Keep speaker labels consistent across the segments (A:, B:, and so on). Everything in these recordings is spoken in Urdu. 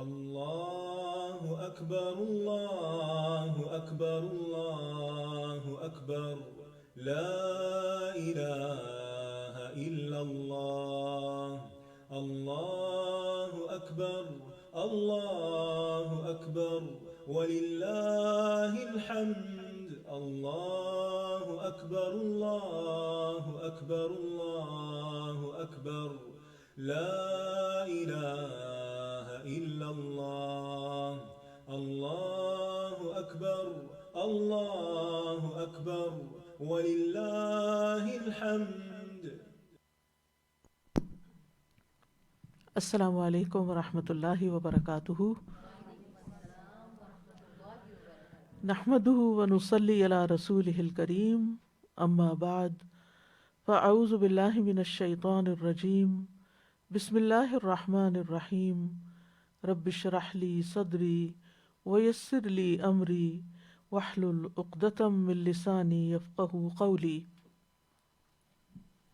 A: الله أكبر الله أكبر الله أكبر لا إله إلا الله الله أكبر الله أكبر ولله الحمد الله أكبر الله أكبر الله أكبر لا إله إلا الله الله أكبر الله أكبر ولله الحمد.
B: السلام علیکم ورحمۃ اللہ وبرکاتہ. نحمده ونصلی علی رسولہ الکریم. اما بعد فاعوذ باللہ من الشیطان الرجیم. بسم اللہ الرحمن الرحیم. رب اشرح لی صدری ویسر لی امری واحلل عقدۃ من لسانی یفقہوا قولی.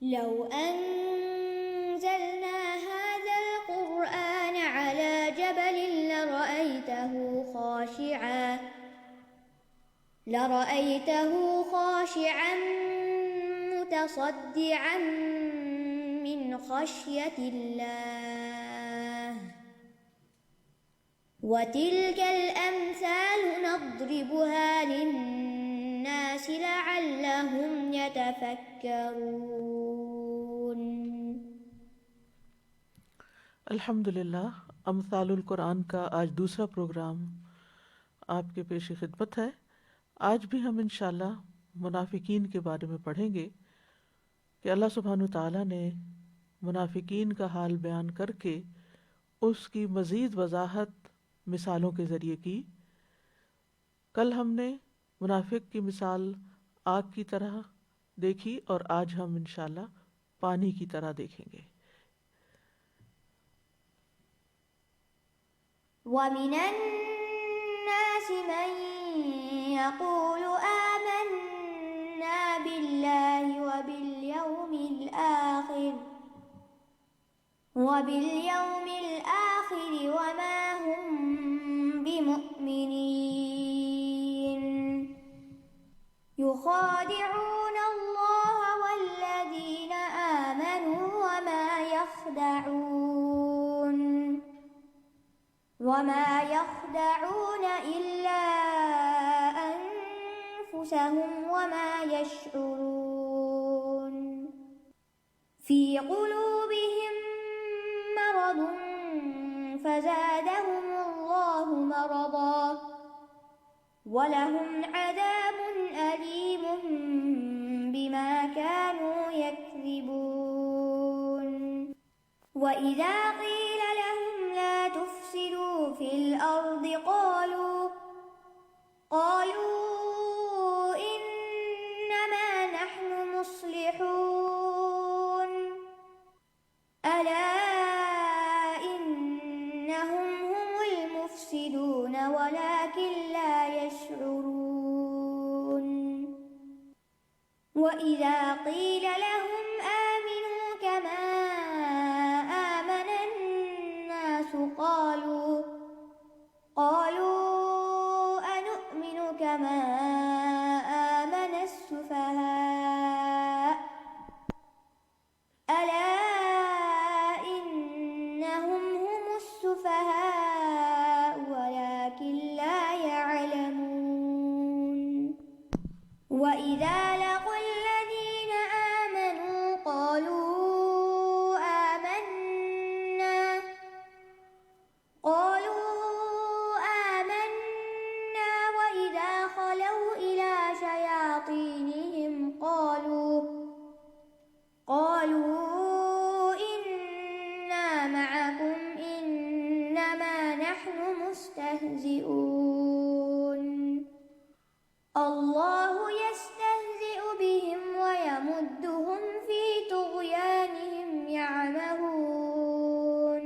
C: لو أنزلنا هذا القرآن على جبل لرأيته خاشعا متصدعا من خشية الله وتلك الأمثال نضربها للناس لعلهم يتفكرون.
B: الحمد للہ. امثال القرآن کا آج دوسرا پروگرام آپ کے پیش خدمت ہے. آج بھی ہم انشاءاللہ منافقین کے بارے میں پڑھیں گے کہ اللہ سبحانہ تعالیٰ نے منافقین کا حال بیان کر کے اس کی مزید وضاحت مثالوں کے ذریعے کی. کل ہم نے منافق کی مثال آگ کی طرح دیکھی اور آج ہم انشاءاللہ پانی کی طرح دیکھیں گے.
C: وَمِنَ النَّاسِ مَن يَقُولُ آمَنَّا بِاللَّهِ وَبِالْيَوْمِ الْآخِرِ وَمَا هُمْ بِمُؤْمِنِينَ يُخَادِعُونَ اللَّهَ وَالَّذِينَ آمَنُوا وَمَا يَخْدَعُونَ إِلَّا أَنفُسَهُمْ وَمَا يَشْعُرُونَ. فِي قُلُوبِهِم مَّرَضٌ فَزَادَهُمُ اللَّهُ مَرَضًا وَلَهُمْ عَذَابٌ أَلِيمٌ بِمَا كَانُوا يَكْذِبُونَ. وَإِذَا قِيلَ لَهُمْ لَا تُفْسِدُوا فِي الْأَرْضِ قَالُوا إِنَّمَا نَحْنُ مُصْلِحُونَ أَلَا إِنَّهُمْ هُمُ الْمُفْسِدُونَ وَلَكِنْ لَا يَشْعُرُونَ. وَإِذَا قِيلَ لَهُمْ آمِنُوا كَمَا آمَنَ النَّاسُ قالوا أَنُؤْمِنُ كَمَا آمَنَ السُّفَهَاءُ أَلَا إِنَّهُمْ هُمُ السُّفَهَاءُ وَلَكِنْ لَا يَعْلَمُونَ. وَإِذَا لَقُوا الَّذِينَ آمَنُوا قَالُوا آمَنَّا وَإِذَا خَلَوْا إِلَى شَيَاطِينِهِمْ قَالُوا إِنَّا مَعَكُمْ إِنَّمَا نَحْنُ مُسْتَهْزِئُونَ. اللَّهُ يَسْتَهْزِئُ بِهِمْ وَيَمُدُّهُمْ فِي طُغْيَانِهِمْ يَعْمَهُونَ.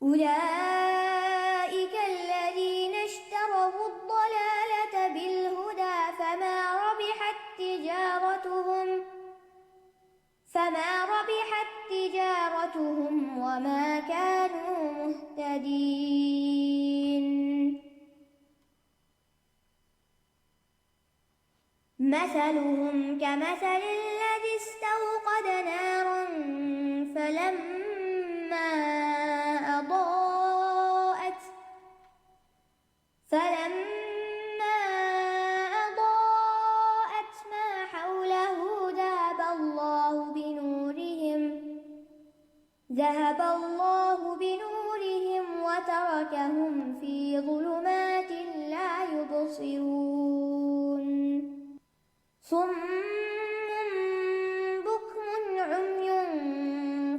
C: أُولَئِكَ الَّذِينَ اشْتَرَوُا الضَّلَالَةَ بِالْهُدَى فَمَا رَبِحَتْ تِجَارَتُهُمْ وَمَا كَانُوا مُهْتَدِينَ. مثلهم كمثل الذي استوقد نارا فلما أضاءت ما حوله ذهب الله بنورهم وتركهم في ظلمات لا يبصرون صم بكم عمي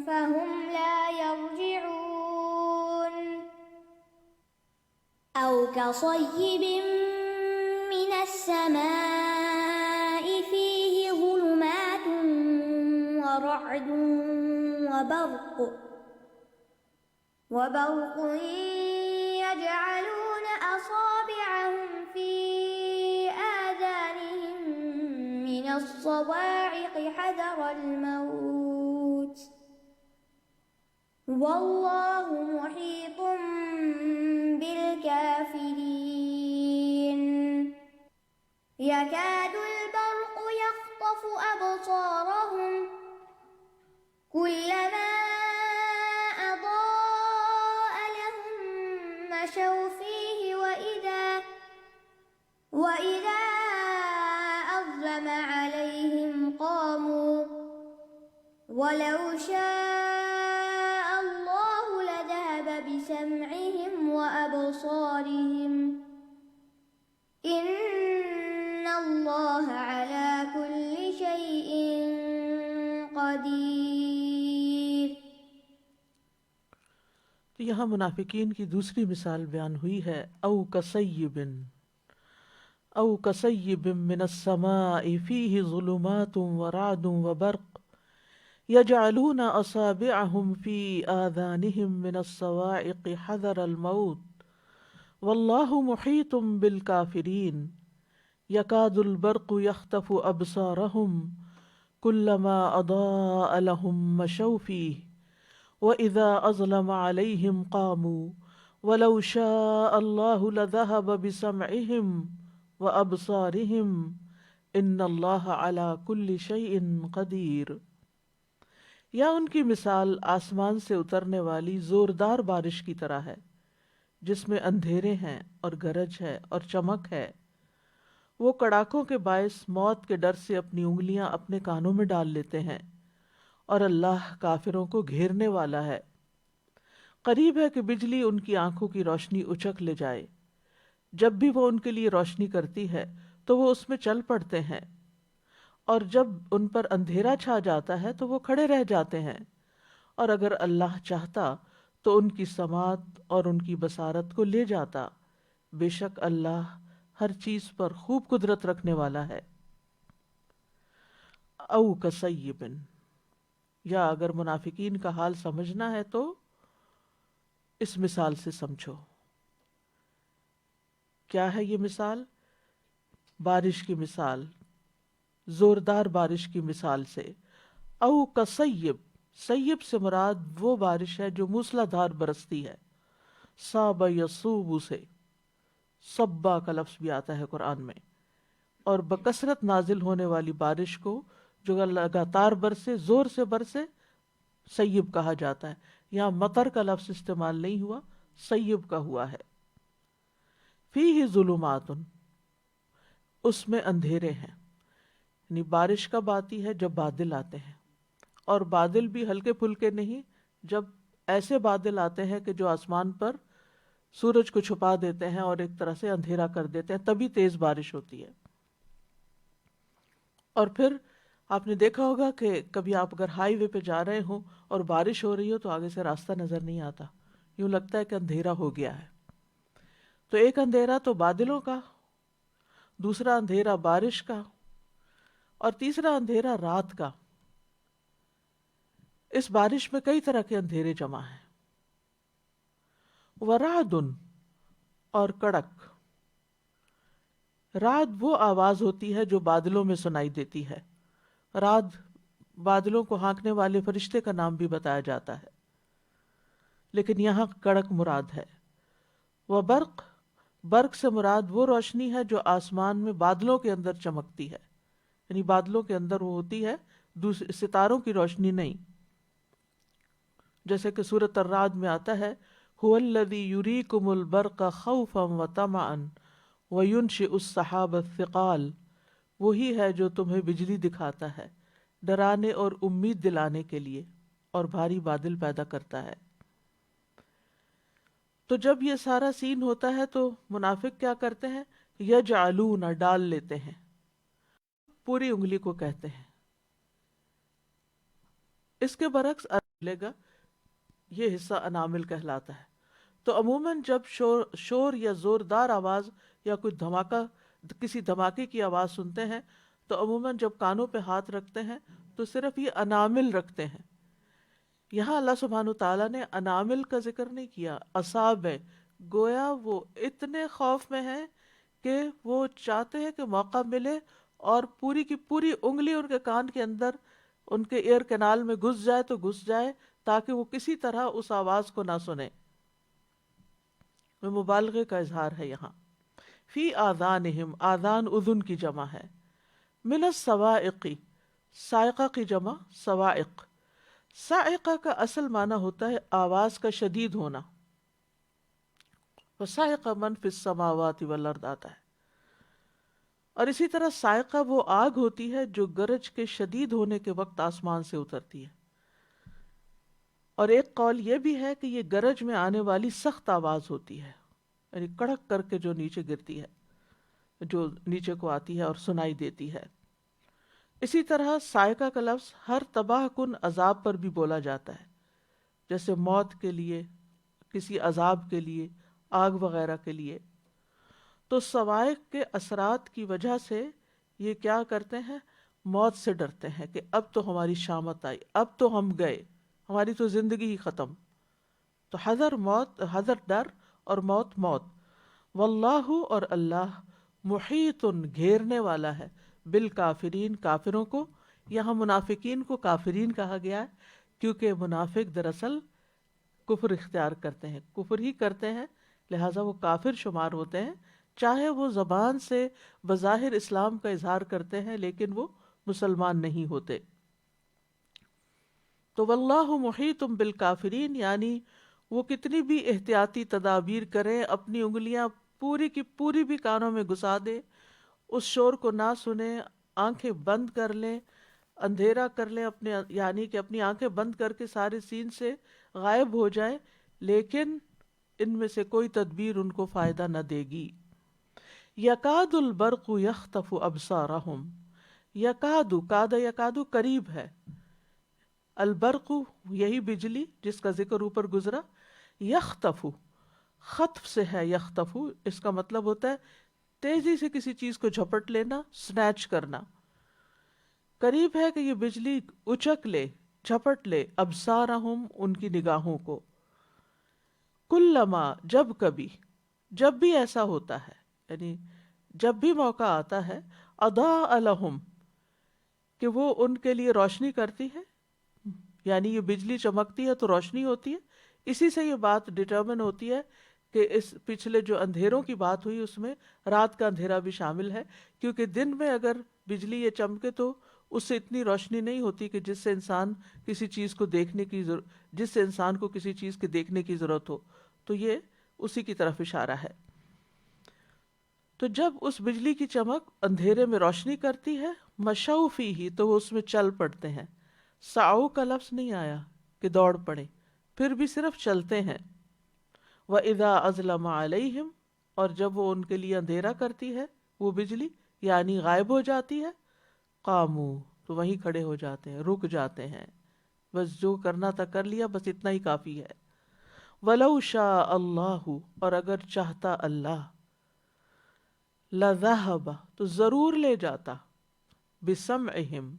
C: فهم لا يرجعون أو كصيب من السماء فيه ظلمات ورعد وبرق يجعلون أصابعهم في آذانهم من الصواعق حذر الموت والله محيط بالكافرين يكاد البرق يخطف أبصارهم كلما أضاء لهم مشوا فيه وإذا أظلم عليهم قاموا ولو شاء الله لذهب بسمعهم وأبصارهم إن الله على كل شيء قدير.
B: تو یہاں منافقین کی دوسری مثال بیان ہوئی ہے او کصیب من السماء فیہ ظلمات ورعد وبرق یجعلون اصابعهم فی آذانهم من الصواعق حذر الموت واللہ محیط بالکافرین یکاد البرق یخطف ابصارهم كلما أضاء لهم مشوا فيه وإذا أظلم عليهم قاموا ولو شاء الله لذهب بسمعهم وأبصارهم إن الله على كل شيء قدير. یا ان کی مثال آسمان سے اترنے والی زوردار بارش کی طرح ہے جس میں اندھیرے ہیں اور گرج ہے اور چمک ہے. وہ کڑاکوں کے باعث موت کے ڈر سے اپنی انگلیاں اپنے کانوں میں ڈال لیتے ہیں اور اللہ کافروں کو گھیرنے والا ہے. قریب ہے کہ بجلی ان کی آنکھوں کی روشنی اچک لے جائے. جب بھی وہ ان کے لیے روشنی کرتی ہے تو وہ اس میں چل پڑتے ہیں اور جب ان پر اندھیرا چھا جاتا ہے تو وہ کھڑے رہ جاتے ہیں. اور اگر اللہ چاہتا تو ان کی سماعت اور ان کی بصارت کو لے جاتا. بے شک اللہ ہر چیز پر خوب قدرت رکھنے والا ہے. او کصیب، یا اگر منافقین کا حال سمجھنا ہے تو اس مثال سے سمجھو. کیا ہے یہ مثال؟ بارش کی مثال، زوردار بارش کی مثال سے. او کصیب، سیب سے مراد وہ بارش ہے جو موسلا دھار برستی ہے. صاب یصوب سے صبا کا لفظ بھی آتا ہے قرآن میں. اور بکثرت نازل ہونے والی بارش کو جو لگاتار برسے، زور سے برسے، سیب کہا جاتا ہے. یہاں مطر کا لفظ استعمال نہیں ہوا، سیب کا ہوا ہے. فیہ ظلمات، اس میں اندھیرے ہیں. یعنی بارش کب آتی ہے؟ جب بادل آتے ہیں. اور بادل بھی ہلکے پھلکے نہیں، جب ایسے بادل آتے ہیں کہ جو آسمان پر سورج کو چھپا دیتے ہیں اور ایک طرح سے اندھیرا کر دیتے ہیں، تبھی تیز بارش ہوتی ہے. اور پھر آپ نے دیکھا ہوگا کہ کبھی آپ اگر ہائی وے پہ جا رہے ہوں اور بارش ہو رہی ہو تو آگے سے راستہ نظر نہیں آتا، یوں لگتا ہے کہ اندھیرا ہو گیا ہے. تو ایک اندھیرا تو بادلوں کا، دوسرا اندھیرا بارش کا، اور تیسرا اندھیرا رات کا. اس بارش میں کئی طرح کے اندھیرے جمع ہیں. ورعد، اور کڑک. رعد وہ آواز ہوتی ہے جو بادلوں میں سنائی دیتی ہے. رعد بادلوں کو ہانکنے والے فرشتے کا نام بھی بتایا جاتا ہے، لیکن یہاں کڑک مراد ہے. وبرق، برق سے مراد وہ روشنی ہے جو آسمان میں بادلوں کے اندر چمکتی ہے. یعنی بادلوں کے اندر وہ ہوتی ہے، دوسرے ستاروں کی روشنی نہیں. جیسے کہ سورۃ الرعد میں آتا ہے هو الذی یریکم البرق خوفا وطمعا وینشئ السحاب الثقال، وہی ہے جو تمہیں بجلی دکھاتا ہے ڈرانے اور امید دلانے کے لیے، اور بھاری بادل پیدا کرتا ہے. تو جب یہ سارا سین ہوتا ہے تو منافق کیا کرتے ہیں؟ یجعلون، ڈال لیتے ہیں، پوری انگلی کو کہتے ہیں. اس کے برعکس ملے گا، یہ حصہ انامل کہلاتا ہے. تو عموماً جب شور یا زوردار آواز یا کوئی دھماکہ، کسی دھماکے کی آواز سنتے ہیں تو عموماً جب کانوں پہ ہاتھ رکھتے ہیں تو صرف یہ انامل رکھتے ہیں. یہاں اللہ سبحانہ تعالیٰ نے انامل کا ذکر نہیں کیا، اصابع. گویا وہ اتنے خوف میں ہیں کہ وہ چاہتے ہیں کہ موقع ملے اور پوری کی پوری انگلی ان کے کان کے اندر، ان کے ایئر کینال میں گھس جائے تو گھس جائے، تاکہ وہ کسی طرح اس آواز کو نہ سنیں. مبالغے کا اظہار ہے یہاں. فی آذانہم، آذان اذن کی جمع ہے. من الصواعق، صاعقہ کی جمع صواعق. صاعقہ کا اصل معنی ہوتا ہے آواز کا شدید ہونا. وصاعق من فی السماوات والارض آتا ہے. اور اسی طرح صاعقہ وہ آگ ہوتی ہے جو گرج کے شدید ہونے کے وقت آسمان سے اترتی ہے. اور ایک قول یہ بھی ہے کہ یہ گرج میں آنے والی سخت آواز ہوتی ہے، یعنی کڑک کر کے جو نیچے گرتی ہے، جو نیچے کو آتی ہے اور سنائی دیتی ہے. اسی طرح صاعقہ کا لفظ ہر تباہ کن عذاب پر بھی بولا جاتا ہے، جیسے موت کے لیے، کسی عذاب کے لیے، آگ وغیرہ کے لیے. تو صواعق کے اثرات کی وجہ سے یہ کیا کرتے ہیں؟ موت سے ڈرتے ہیں کہ اب تو ہماری شامت آئی، اب تو ہم گئے، ہماری تو زندگی ہی ختم. تو حذر موت، حذر ڈر، اور موت موت. واللہ، اور اللہ، محیط، گھیرنے والا ہے، بالکافرین، کافروں کو. یہاں منافقین کو کافرین کہا گیا ہے کیونکہ منافق دراصل کفر اختیار کرتے ہیں، کفر ہی کرتے ہیں، لہٰذا وہ کافر شمار ہوتے ہیں، چاہے وہ زبان سے بظاہر اسلام کا اظہار کرتے ہیں لیکن وہ مسلمان نہیں ہوتے. تو واللہ محیط بالکافرین، یعنی وہ کتنی بھی احتیاطی تدابیر کریں، اپنی انگلیاں پوری کی پوری بھی کانوں میں گھسا دیں، اس شور کو نہ سنیں، آنکھیں بند کر لیں، اندھیرا کر لیں اپنے، یعنی کہ اپنی آنکھیں بند کر کے سارے سین سے غائب ہو جائیں، لیکن ان میں سے کوئی تدبیر ان کو فائدہ نہ دے گی. یکاد البرق یخطف ابصارہم. یکاد، کاد یکاد قریب ہے، البرق یہی بجلی جس کا ذکر اوپر گزرا، یخطف خطف سے ہے، یخطف اس کا مطلب ہوتا ہے تیزی سے کسی چیز کو جھپٹ لینا، سنیچ کرنا. قریب ہے کہ یہ بجلی اچک لے، جھپٹ لے، ابصارہم ان کی نگاہوں کو. کلما، جب کبھی، جب بھی ایسا ہوتا ہے، یعنی جب بھی موقع آتا ہے، اضاء لہم، کہ وہ ان کے لیے روشنی کرتی ہے، یعنی یہ بجلی چمکتی ہے تو روشنی ہوتی ہے. اسی سے یہ بات ڈٹرمن ہوتی ہے کہ اس پچھلے جو اندھیروں کی بات ہوئی اس میں رات کا اندھیرا بھی شامل ہے، کیونکہ دن میں اگر بجلی یہ چمکے تو اس سے اتنی روشنی نہیں ہوتی کہ جس سے انسان کسی چیز کو دیکھنے کی جس سے انسان کو کسی چیز کے دیکھنے کی ضرورت ہو. تو یہ اسی کی طرف اشارہ ہے. تو جب اس بجلی کی چمک اندھیرے میں روشنی کرتی ہے، مشوا فیہ، تو وہ اس میں چل پڑتے ہیں. سعو کا لفظ نہیں آیا کہ دوڑ پڑے، پھر بھی صرف چلتے ہیں. وَإِذَا أَظْلَمَ عَلَيْهِمْ، اور جب وہ ان کے لیے اندھیرا کرتی ہے وہ بجلی، یعنی غائب ہو جاتی ہے، قاموا، تو وہیں کھڑے ہو جاتے ہیں، رک جاتے ہیں، بس جو کرنا تھا کر لیا، بس اتنا ہی کافی ہے. وَلَوْ شَاءَ اللَّهُ، اور اگر چاہتا اللہ، لَذَهَبَ، تو ضرور لے جاتا، بِسَمْعِهِمْ،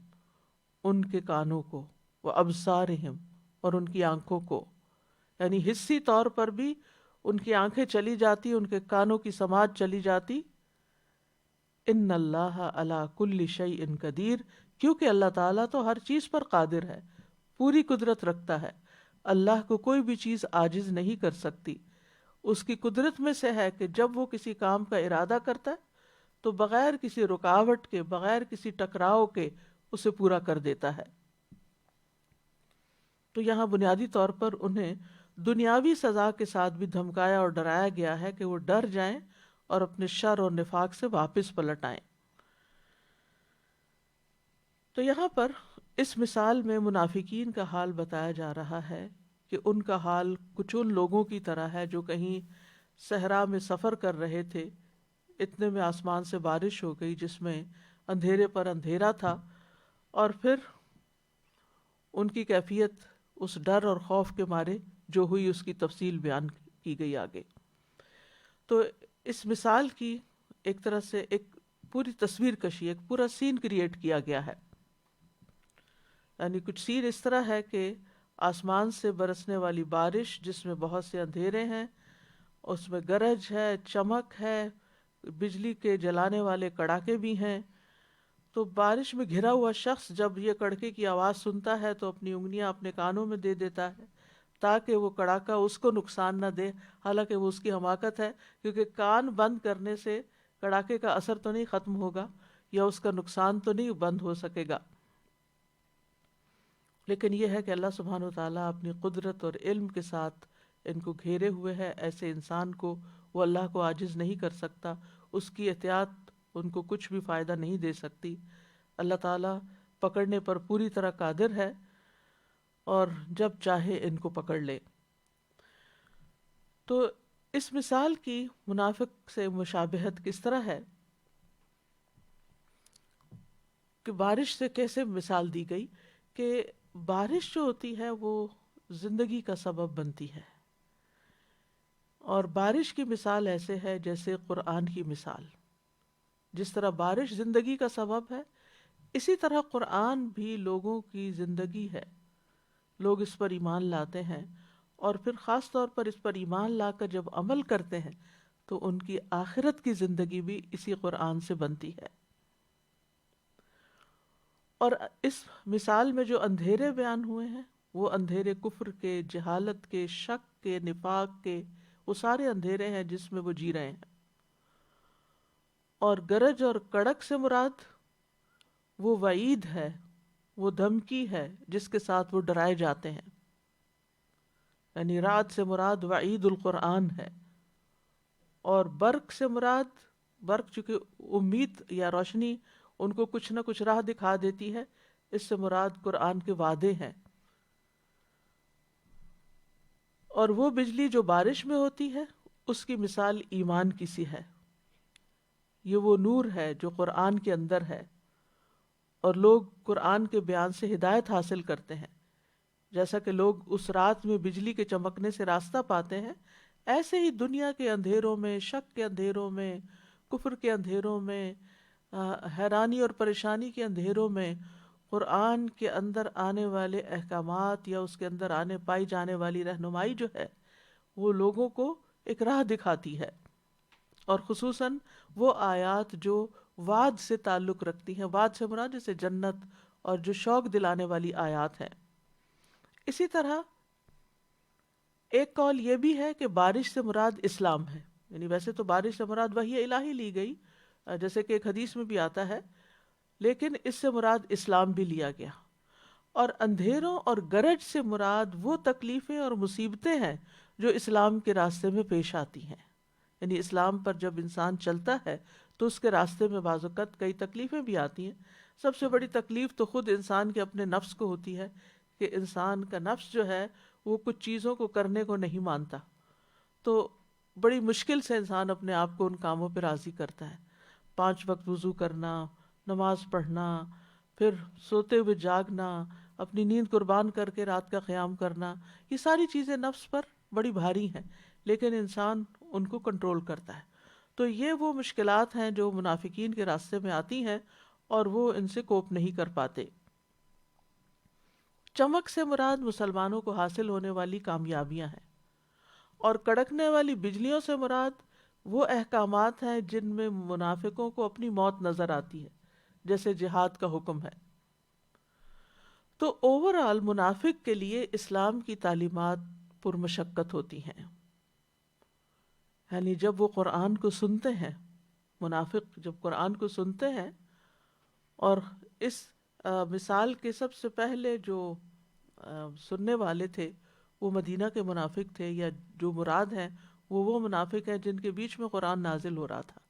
B: ان کے کانوں کو، وَأَبْصَارِهِمْ، اور ان کی آنکھوں کو، یعنی حصی طور پر بھی ان کی آنکھیں چلی جاتی، ان کے کانوں کی سماعت چلی جاتی. ان اللہ علی کل شیء قدیر، کیونکہ اللہ تعالیٰ تو ہر چیز پر قادر ہے، پوری قدرت رکھتا ہے. اللہ کو کوئی بھی چیز عاجز نہیں کر سکتی. اس کی قدرت میں سے ہے کہ جب وہ کسی کام کا ارادہ کرتا ہے تو بغیر کسی رکاوٹ کے، بغیر کسی ٹکراؤ کے اسے پورا کر دیتا ہے۔ تو یہاں بنیادی طور پر انہیں دنیاوی سزا کے ساتھ بھی دھمکایا اور ڈرایا گیا ہے کہ وہ ڈر جائیں اور اپنے شر اور نفاق سے واپس پلٹ آئیں۔ تو یہاں پر اس مثال میں منافقین کا حال بتایا جا رہا ہے کہ ان کا حال کچھ ان لوگوں کی طرح ہے جو کہیں صحرا میں سفر کر رہے تھے، اتنے میں آسمان سے بارش ہو گئی جس میں اندھیرے پر اندھیرا تھا، اور پھر ان کی کیفیت اس ڈر اور خوف کے مارے جو ہوئی اس کی تفصیل بیان کی گئی آگے۔ تو اس مثال کی ایک طرح سے ایک پوری تصویر کشی، ایک پورا سین کریٹ کیا گیا ہے، یعنی کچھ سین اس طرح ہے کہ آسمان سے برسنے والی بارش جس میں بہت سے اندھیرے ہیں، اس میں گرج ہے، چمک ہے، بجلی کے جلانے والے کڑاکے بھی ہیں۔ تو بارش میں گھرا ہوا شخص جب یہ کڑکے کی آواز سنتا ہے تو اپنی انگلیاں اپنے کانوں میں دے دیتا ہے تاکہ وہ کڑاکا اس کو نقصان نہ دے، حالانکہ وہ اس کی حماقت ہے، کیونکہ کان بند کرنے سے کڑاکے کا اثر تو نہیں ختم ہوگا یا اس کا نقصان تو نہیں بند ہو سکے گا۔ لیکن یہ ہے کہ اللہ سبحانہ وتعالیٰ اپنی قدرت اور علم کے ساتھ ان کو گھیرے ہوئے ہے، ایسے انسان کو وہ اللہ کو عاجز نہیں کر سکتا، اس کی احتیاط ان کو کچھ بھی فائدہ نہیں دے سکتی۔ اللہ تعالیٰ پکڑنے پر پوری طرح قادر ہے اور جب چاہے ان کو پکڑ لے۔ تو اس مثال کی منافق سے مشابہت کس طرح ہے کہ بارش سے کیسے مثال دی گئی کہ بارش جو ہوتی ہے وہ زندگی کا سبب بنتی ہے، اور بارش کی مثال ایسے ہے جیسے قرآن کی مثال، جس طرح بارش زندگی کا سبب ہے اسی طرح قرآن بھی لوگوں کی زندگی ہے۔ لوگ اس پر ایمان لاتے ہیں اور پھر خاص طور پر اس پر ایمان لا کر جب عمل کرتے ہیں تو ان کی آخرت کی زندگی بھی اسی قرآن سے بنتی ہے۔ اور اس مثال میں جو اندھیرے بیان ہوئے ہیں وہ اندھیرے کفر کے، جہالت کے، شک کے، نفاق کے، وہ سارے اندھیرے ہیں جس میں وہ جی رہے ہیں۔ اور گرج اور کڑک سے مراد وہ وعید ہے، وہ دھمکی ہے جس کے ساتھ وہ ڈرائے جاتے ہیں، یعنی رعد سے مراد وعید القرآن ہے، اور برق سے مراد، برق چونکہ امید یا روشنی ان کو کچھ نہ کچھ راہ دکھا دیتی ہے، اس سے مراد قرآن کے وعدے ہیں۔ اور وہ بجلی جو بارش میں ہوتی ہے اس کی مثال ایمان کی سی ہے، یہ وہ نور ہے جو قرآن کے اندر ہے، اور لوگ قرآن کے بیان سے ہدایت حاصل کرتے ہیں۔ جیسا کہ لوگ اس رات میں بجلی کے چمکنے سے راستہ پاتے ہیں، ایسے ہی دنیا کے اندھیروں میں، شک کے اندھیروں میں، کفر کے اندھیروں میں، حیرانی اور پریشانی کے اندھیروں میں قرآن کے اندر آنے والے احکامات یا اس کے اندر پائی جانے والی رہنمائی جو ہے وہ لوگوں کو ایک راہ دکھاتی ہے، اور خصوصاً وہ آیات جو وعد سے تعلق رکھتی ہیں، وعد سے مراد جیسے جنت، اور جو شوق دلانے والی آیات ہیں۔ اسی طرح ایک قول یہ بھی ہے کہ بارش سے مراد اسلام ہے، یعنی ویسے تو بارش سے مراد وحی الہی لی گئی جیسے کہ ایک حدیث میں بھی آتا ہے، لیکن اس سے مراد اسلام بھی لیا گیا۔ اور اندھیروں اور گرج سے مراد وہ تکلیفیں اور مصیبتیں ہیں جو اسلام کے راستے میں پیش آتی ہیں، یعنی اسلام پر جب انسان چلتا ہے تو اس کے راستے میں بعض اوقات کئی تکلیفیں بھی آتی ہیں۔ سب سے بڑی تکلیف تو خود انسان کے اپنے نفس کو ہوتی ہے کہ انسان کا نفس جو ہے وہ کچھ چیزوں کو کرنے کو نہیں مانتا، تو بڑی مشکل سے انسان اپنے آپ کو ان کاموں پہ راضی کرتا ہے۔ 5 وقت وضو کرنا، نماز پڑھنا، پھر سوتے ہوئے جاگنا، اپنی نیند قربان کر کے رات کا قیام کرنا، یہ ساری چیزیں نفس پر بڑی بھاری ہیں، لیکن انسان ان کو کنٹرول کرتا ہے۔ تو یہ وہ مشکلات ہیں جو منافقین کے راستے میں آتی ہیں اور وہ ان سے کوپ نہیں کر پاتے۔ چمک سے مراد مسلمانوں کو حاصل ہونے والی کامیابیاں ہیں، اور کڑکنے والی بجلیوں سے مراد وہ احکامات ہیں جن میں منافقوں کو اپنی موت نظر آتی ہے، جیسے جہاد کا حکم ہے۔ تو اوورآل منافق کے لیے اسلام کی تعلیمات پرمشقت ہوتی ہیں، یعنی جب وہ قرآن کو سنتے ہیں منافق جب قرآن کو سنتے ہیں، اور اس مثال کے سب سے پہلے جو سننے والے تھے وہ مدینہ کے منافق تھے، یا جو مراد ہیں وہ منافق ہیں جن کے بیچ میں قرآن نازل ہو رہا تھا،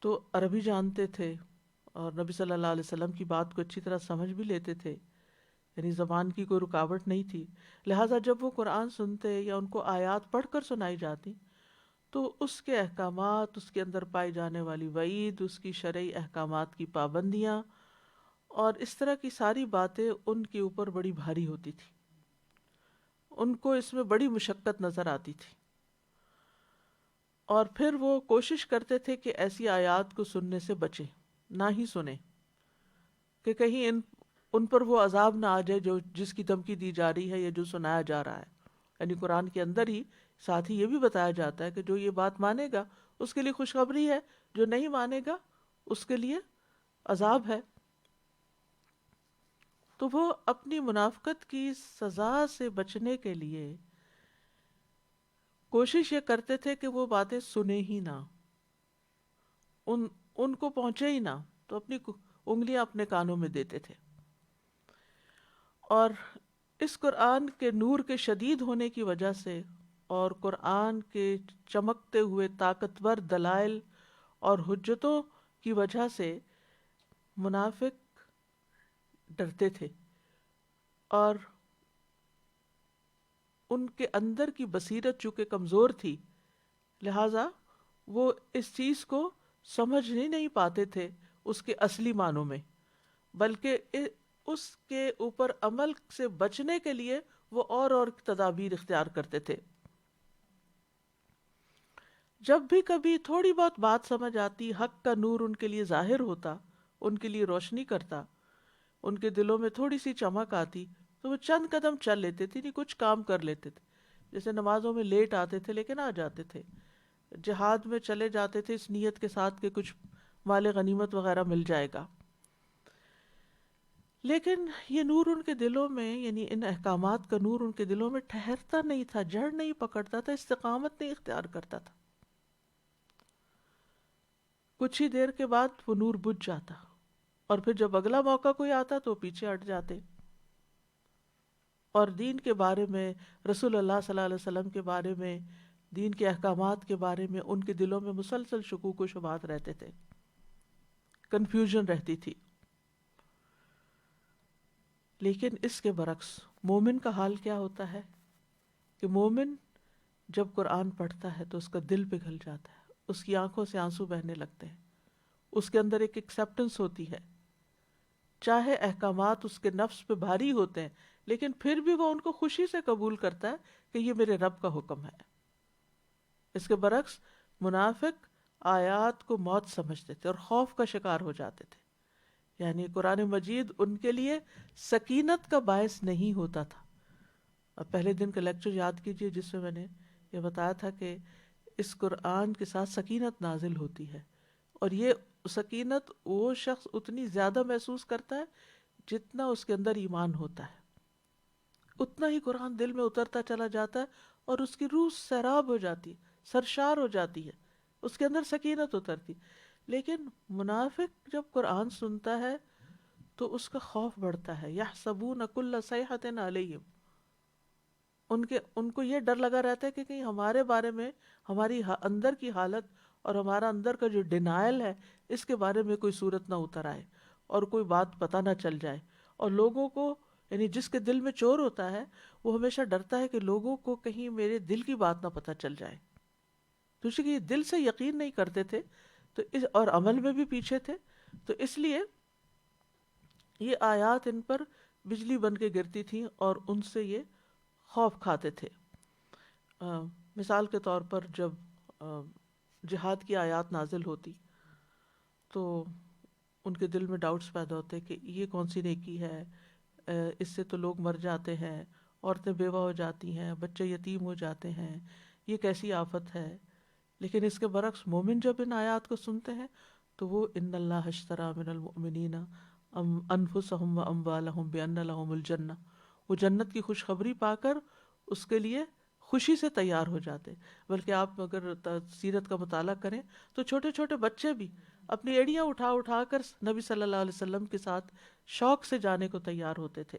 B: تو عربی جانتے تھے اور نبی صلی اللہ علیہ وسلم کی بات کو اچھی طرح سمجھ بھی لیتے تھے، یعنی زبان کی کوئی رکاوٹ نہیں تھی. لہٰذا جب وہ قرآن سنتے یا ان کو آیات پڑھ کر سنائی جاتی تو اس کے احکامات، اس کے اندر پائی جانے والی وعید، اس کی شرعی احکامات کی پابندیاں اور اس طرح کی ساری باتیں ان کے اوپر بڑی بھاری ہوتی تھی، ان کو اس میں بڑی مشقت نظر آتی تھی، اور پھر وہ کوشش کرتے تھے کہ ایسی آیات کو سننے سے بچیں، نہ ہی سنیں، کہ کہیں ان پر وہ عذاب نہ آ جائے جس کی دھمکی دی جا رہی ہے یا جو سنایا جا رہا ہے. یعنی قرآن کے اندر ہی ساتھ ہی یہ بھی بتایا جاتا ہے کہ جو یہ بات مانے گا اس کے لیے خوشخبری ہے، جو نہیں مانے گا اس کے لیے عذاب ہے. تو وہ اپنی منافقت کی سزا سے بچنے کے لیے کوشش یہ کرتے تھے کہ وہ باتیں سنے ہی نہ، ان کو پہنچے ہی نہ، تو اپنی انگلیاں اپنے کانوں میں دیتے تھے. اور اس قرآن کے نور کے شدید ہونے کی وجہ سے اور قرآن کے چمکتے ہوئے طاقتور دلائل اور حجتوں کی وجہ سے منافق ڈرتے تھے، اور ان کے اندر کی بصیرت چونکہ کمزور تھی، لہٰذا وہ اس چیز کو سمجھ نہیں پاتے تھے اس کے اصلی معنوں میں، بلکہ اس کے اوپر عمل سے بچنے کے لیے وہ اور تدابیر اختیار کرتے تھے. جب بھی کبھی تھوڑی بہت بات سمجھ آتی، حق کا نور ان کے لیے ظاہر ہوتا، ان کے لیے روشنی کرتا، ان کے دلوں میں تھوڑی سی چمک آتی، تو وہ چند قدم چل لیتے تھے، نہیں کچھ کام کر لیتے تھے. جیسے نمازوں میں لیٹ آتے تھے لیکن آ جاتے تھے، جہاد میں چلے جاتے تھے اس نیت کے ساتھ کہ کچھ مال غنیمت وغیرہ مل جائے گا. لیکن یہ نور ان کے دلوں میں، یعنی ان احکامات کا نور ان کے دلوں میں ٹھہرتا نہیں تھا، جڑ نہیں پکڑتا تھا، استقامت نہیں اختیار کرتا تھا. کچھ ہی دیر کے بعد وہ نور بجھ جاتا، اور پھر جب اگلا موقع کوئی آتا تو پیچھے ہٹ جاتے، اور دین کے بارے میں، رسول اللہ صلی اللہ علیہ وسلم کے بارے میں، دین کے احکامات کے بارے میں ان کے دلوں میں مسلسل شکوک و شبہات رہتے تھے، کنفیوژن رہتی تھی. لیکن اس کے برعکس مومن کا حال کیا ہوتا ہے کہ مومن جب قرآن پڑھتا ہے تو اس کا دل پگھل جاتا ہے، اس کی آنکھوں سے آنسو بہنے لگتے ہیں، اس کے اندر ایک ایکسیپٹنس ہوتی ہے، چاہے احکامات اس کے نفس پہ بھاری ہوتے ہیں لیکن پھر بھی وہ ان کو خوشی سے قبول کرتا ہے کہ یہ میرے رب کا حکم ہے. اس کے برعکس منافق آیات کو موت سمجھتے تھے اور خوف کا شکار ہو جاتے تھے، یعنی قرآن مجید ان کے لیے سکینت کا باعث نہیں ہوتا تھا. اب پہلے دن کا لیکچر یاد کیجئے جس میں نے یہ بتایا تھا کہ اس قرآن کے ساتھ سکینت نازل ہوتی ہے، اور یہ سکینت وہ شخص اتنی زیادہ محسوس کرتا ہے جتنا اس کے اندر ایمان ہوتا ہے، اتنا ہی قرآن دل میں اترتا چلا جاتا ہے اور اس کی روح سیراب ہو جاتی ہے، سرشار ہو جاتی ہے، اس کے اندر سکینت اترتی. لیکن منافق جب قرآن سنتا ہے تو اس کا خوف بڑھتا ہے. یحسبون کل صیحۃ علیہم، ان کو یہ ڈر لگا رہتا ہے کہ کہیں ہمارے بارے میں، ہماری اندر کی حالت اور ہمارا اندر کا جو ڈینائل ہے اس کے بارے میں کوئی صورت نہ اتر آئے اور کوئی بات پتہ نہ چل جائے. اور لوگوں کو، یعنی جس کے دل میں چور ہوتا ہے وہ ہمیشہ ڈرتا ہے کہ لوگوں کو کہیں میرے دل کی بات نہ پتہ چل جائے. تو اس لیے دل سے یقین نہیں کرتے تھے تو اور عمل میں بھی پیچھے تھے، تو اس لیے یہ آیات ان پر بجلی بن کے گرتی تھیں اور ان سے یہ خوف کھاتے تھے. مثال کے طور پر جب جہاد کی آیات نازل ہوتی تو ان کے دل میں ڈاؤٹس پیدا ہوتے کہ یہ کون سی نیکی ہے، اس سے تو لوگ مر جاتے ہیں، عورتیں بیوہ ہو جاتی ہیں، بچے یتیم ہو جاتے ہیں، یہ کیسی آفت ہے. لیکن اس کے برعکس مومن جب ان آیات کو سنتے ہیں تو وہ ان اللہ اشتری من المؤمنین انفسهم واموالهم بان لهم الجنہ، وہ جنت کی خوشخبری پا کر اس کے لیے خوشی سے تیار ہو جاتے. بلکہ آپ اگر سیرت کا مطالعہ کریں تو چھوٹے چھوٹے بچے بھی اپنی ایڑیاں اٹھا اٹھا کر نبی صلی اللہ علیہ وسلم کے ساتھ شوق سے جانے کو تیار ہوتے تھے.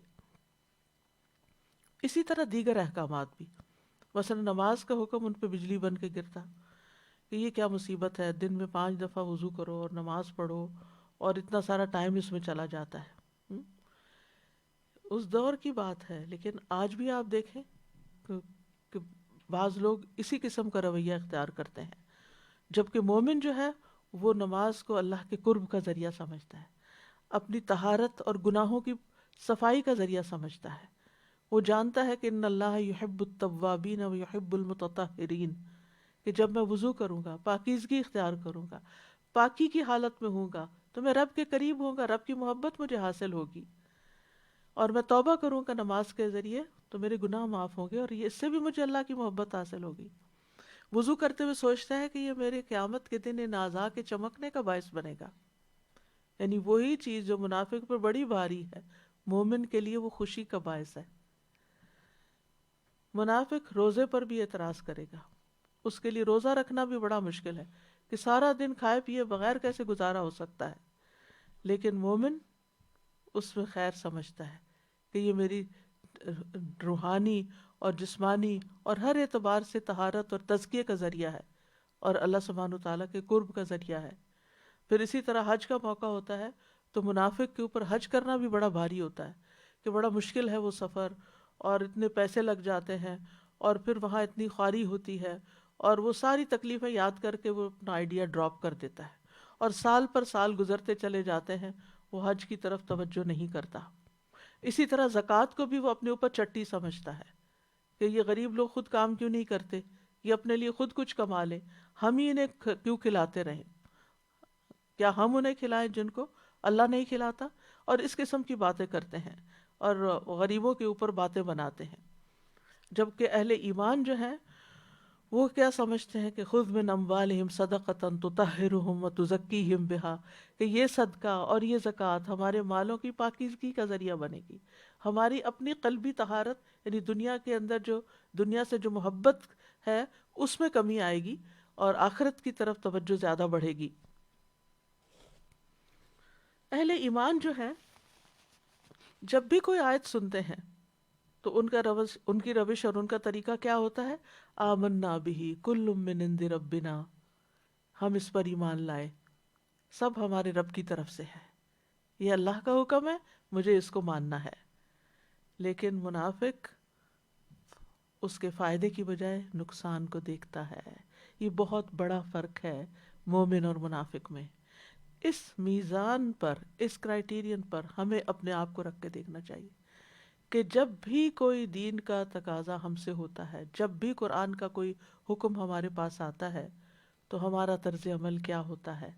B: اسی طرح دیگر احکامات بھی، مثلا نماز کا حکم ان پہ بجلی بن کے گرتا کہ یہ کیا مصیبت ہے، دن میں 5 دفعہ وضو کرو اور نماز پڑھو اور اتنا سارا ٹائم اس میں چلا جاتا ہے. اس دور کی بات ہے، لیکن آج بھی آپ دیکھیں کہ بعض لوگ اسی قسم کا رویہ اختیار کرتے ہیں، جبکہ مومن جو ہے وہ نماز کو اللہ کے قرب کا ذریعہ سمجھتا ہے، اپنی طہارت اور گناہوں کی صفائی کا ذریعہ سمجھتا ہے. وہ جانتا ہے کہ ان اللہ یحب التوابین و یحب المتطہرین، کہ جب میں وضو کروں گا، پاکیزگی اختیار کروں گا، پاکی کی حالت میں ہوں گا تو میں رب کے قریب ہوں گا، رب کی محبت مجھے حاصل ہوگی، اور میں توبہ کروں گا نماز کے ذریعے تو میرے گناہ معاف ہوں گے اور اس سے بھی مجھے اللہ کی محبت حاصل ہوگی. وضو کرتے ہوئے سوچتا ہے کہ یہ میرے قیامت کے دن ان اعضاء کے چمکنے کا باعث بنے گا. یعنی وہی چیز جو منافق پر بڑی بھاری ہے، مومن کے لیے وہ خوشی کا باعث ہے. منافق روزے پر بھی اعتراض کرے گا، اس کے لیے روزہ رکھنا بھی بڑا مشکل ہے کہ سارا دن کھائے پیے بغیر کیسے گزارا ہو سکتا ہے. لیکن مومن اس میں خیر سمجھتا ہے کہ یہ میری روحانی اور جسمانی اور ہر اعتبار سے طہارت اور تزکیے کا ذریعہ ہے اور اللہ سبحانہ وتعالیٰ کے قرب کا ذریعہ ہے. پھر اسی طرح حج کا موقع ہوتا ہے تو منافق کے اوپر حج کرنا بھی بڑا بھاری ہوتا ہے کہ بڑا مشکل ہے وہ سفر، اور اتنے پیسے لگ جاتے ہیں، اور پھر وہاں اتنی خواری ہوتی ہے، اور وہ ساری تکلیفیں یاد کر کے وہ اپنا آئیڈیا ڈراپ کر دیتا ہے، اور سال پر سال گزرتے چلے جاتے ہیں، وہ حج کی طرف توجہ نہیں کرتا. اسی طرح زکوٰۃ کو بھی وہ اپنے اوپر چٹی سمجھتا ہے کہ یہ غریب لوگ خود کام کیوں نہیں کرتے، یہ اپنے لیے خود کچھ کما لیں، ہم ہی انہیں کیوں کھلاتے رہیں، کیا ہم انہیں کھلائیں جن کو اللہ نہیں کھلاتا. اور اس قسم کی باتیں کرتے ہیں اور غریبوں کے اوپر باتیں بناتے ہیں. جبکہ اہل ایمان جو ہیں وہ کیا سمجھتے ہیں کہ خذ من اموالہم صدقۃ تطہرہم وتزکیہم بہا، کہ یہ صدقہ اور یہ زکوٰۃ ہمارے مالوں کی پاکیزگی کا ذریعہ بنے گی، ہماری اپنی قلبی طہارت، یعنی دنیا کے اندر جو دنیا سے جو محبت ہے اس میں کمی آئے گی اور آخرت کی طرف توجہ زیادہ بڑھے گی. اہل ایمان جو ہے جب بھی کوئی آیت سنتے ہیں تو ان کی روش اور ان کا طریقہ کیا ہوتا ہے؟ آمنا بہ کل من عند ربنا، ہم اس پر ایمان لائے، سب ہمارے رب کی طرف سے ہے، یہ اللہ کا حکم ہے، مجھے اس کو ماننا ہے. لیکن منافق اس کے فائدے کی بجائے نقصان کو دیکھتا ہے. یہ بہت بڑا فرق ہے مومن اور منافق میں. اس میزان پر، اس کرائیٹیرین پر ہمیں اپنے آپ کو رکھ کے دیکھنا چاہیے کہ جب بھی کوئی دین کا تقاضا ہم سے ہوتا ہے، جب بھی قرآن کا کوئی حکم ہمارے پاس آتا ہے تو ہمارا طرز عمل کیا ہوتا ہے،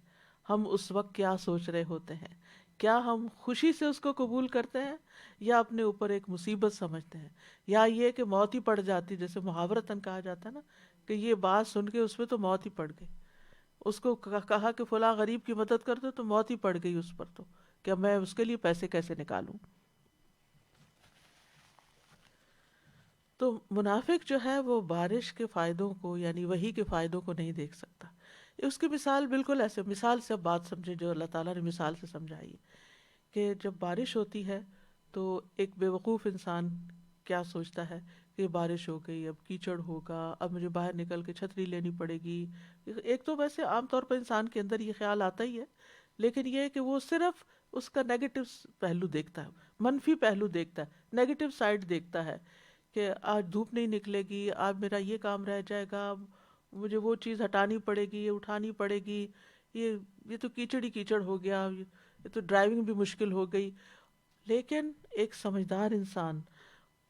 B: ہم اس وقت کیا سوچ رہے ہوتے ہیں، کیا ہم خوشی سے اس کو قبول کرتے ہیں یا اپنے اوپر ایک مصیبت سمجھتے ہیں، یا یہ کہ موت ہی پڑ جاتی، جیسے محاورتاً کہا جاتا ہے نا کہ یہ بات سن کے اس پہ تو موت ہی پڑ گئی، اس کو کہا کہ فلاں غریب کی مدد کر دو تو موت ہی پڑ گئی اس پر، تو کیا میں اس کے لیے پیسے کیسے نکالوں. تو منافق جو ہے وہ بارش کے فائدوں کو، یعنی وحی کے فائدوں کو نہیں دیکھ سکتا. اس کی مثال بالکل ایسے، مثال سے اب بات سمجھے جو اللہ تعالیٰ نے مثال سے سمجھائی ہے کہ جب بارش ہوتی ہے تو ایک بے وقوف انسان کیا سوچتا ہے کہ بارش ہو گئی، اب کیچڑ ہوگا، اب مجھے باہر نکل کے چھتری لینی پڑے گی. ایک تو ویسے عام طور پر انسان کے اندر یہ خیال آتا ہی ہے، لیکن یہ کہ وہ صرف اس کا نیگیٹو پہلو دیکھتا ہے، منفی پہلو دیکھتا ہے، نیگیٹو سائڈ دیکھتا ہے کہ آج دھوپ نہیں نکلے گی، آج میرا یہ کام رہ جائے گا، مجھے وہ چیز ہٹانی پڑے گی، یہ اٹھانی پڑے گی، یہ تو کیچڑ ہی کیچڑ ہو گیا، یہ تو ڈرائیونگ بھی مشکل ہو گئی. لیکن ایک سمجھدار انسان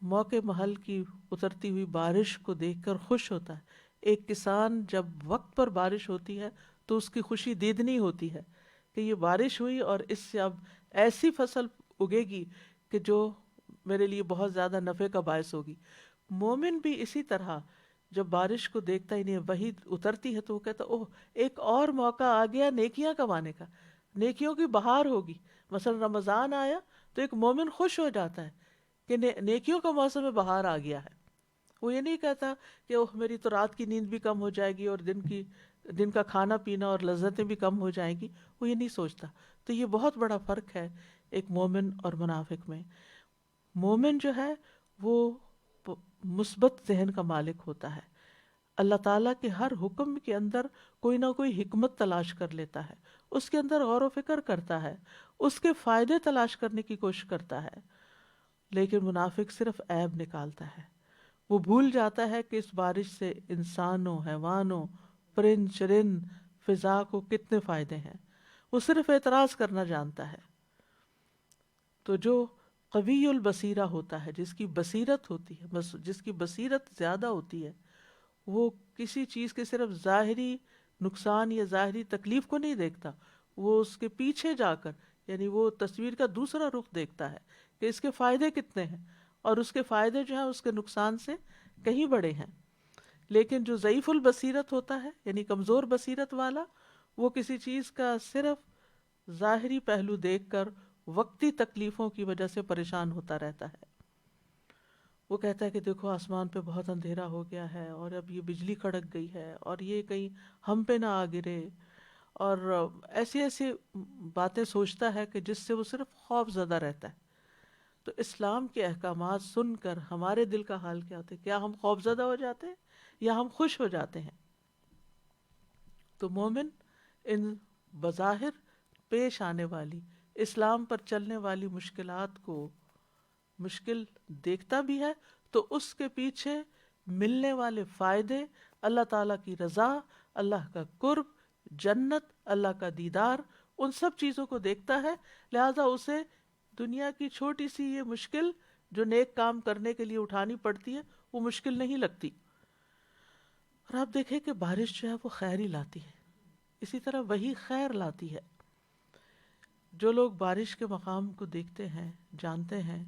B: موقع محل کی اترتی ہوئی بارش کو دیکھ کر خوش ہوتا ہے. ایک کسان جب وقت پر بارش ہوتی ہے تو اس کی خوشی دیدنی ہوتی ہے کہ یہ بارش ہوئی اور اس سے اب ایسی فصل اگے گی کہ جو میرے لیے بہت زیادہ نفع کا باعث ہوگی. مومن بھی اسی طرح جب بارش کو دیکھتا ہی نہیں، وہی اترتی ہے تو وہ کہتا اوہ ایک اور موقع آ گیا نیکیاں کمانے کا، نیکیوں کی بہار ہوگی. مثلا رمضان آیا تو ایک مومن خوش ہو جاتا ہے کہ نیکیوں کا موسم بہار آ گیا ہے، وہ یہ نہیں کہتا کہ اوہ میری تو رات کی نیند بھی کم ہو جائے گی اور دن کا کھانا پینا اور لذتیں بھی کم ہو جائیں گی، وہ یہ نہیں سوچتا. تو یہ بہت بڑا فرق ہے ایک مومن اور منافق میں. مومن جو ہے وہ مثبت ذہن کا مالک ہوتا ہے، اللہ تعالیٰ کے ہر حکم کے اندر کوئی نہ کوئی حکمت تلاش کر لیتا ہے، اس کے اندر غور و فکر کرتا ہے، اس کے فائدے تلاش کرنے کی کوشش کرتا ہے. لیکن منافق صرف عیب نکالتا ہے. وہ بھول جاتا ہے کہ اس بارش سے انسانوں، حیوانوں، پرند چرند، فضا کو کتنے فائدے ہیں. وہ صرف اعتراض کرنا جانتا ہے. تو جو قوی البصیرہ ہوتا ہے، جس کی بصیرت ہوتی ہے، جس کی بصیرت زیادہ ہوتی ہے، وہ کسی چیز کے صرف ظاہری نقصان یا ظاہری تکلیف کو نہیں دیکھتا، وہ اس کے پیچھے جا کر یعنی وہ تصویر کا دوسرا رخ دیکھتا ہے کہ اس کے فائدے کتنے ہیں، اور اس کے فائدے جو ہیں اس کے نقصان سے کہیں بڑے ہیں. لیکن جو ضعیف البصیرت ہوتا ہے یعنی کمزور بصیرت والا، وہ کسی چیز کا صرف ظاہری پہلو دیکھ کر وقتی تکلیفوں کی وجہ سے پریشان ہوتا رہتا ہے. وہ کہتا ہے کہ دیکھو آسمان پہ بہت اندھیرا ہو گیا ہے اور اب یہ بجلی کڑک گئی ہے اور یہ کہیں ہم پہ نہ آ گرے، اور ایسی ایسی باتیں سوچتا ہے کہ جس سے وہ صرف خوف زدہ رہتا ہے. تو اسلام کے احکامات سن کر ہمارے دل کا حال کیا ہوتا ہے؟ کیا ہم خوف زدہ ہو جاتے ہیں یا ہم خوش ہو جاتے ہیں؟ تو مومن ان بظاہر پیش آنے والی اسلام پر چلنے والی مشکلات کو مشکل دیکھتا بھی ہے، تو اس کے پیچھے ملنے والے فائدے، اللہ تعالیٰ کی رضا، اللہ کا قرب، جنت، اللہ کا دیدار، ان سب چیزوں کو دیکھتا ہے. لہذا اسے دنیا کی چھوٹی سی یہ مشکل جو نیک کام کرنے کے لیے اٹھانی پڑتی ہے وہ مشکل نہیں لگتی. اور آپ دیکھیں کہ بارش جو ہے وہ خیر ہی لاتی ہے، اسی طرح وہی خیر لاتی ہے. جو لوگ بارش کے مقام کو دیکھتے ہیں، جانتے ہیں،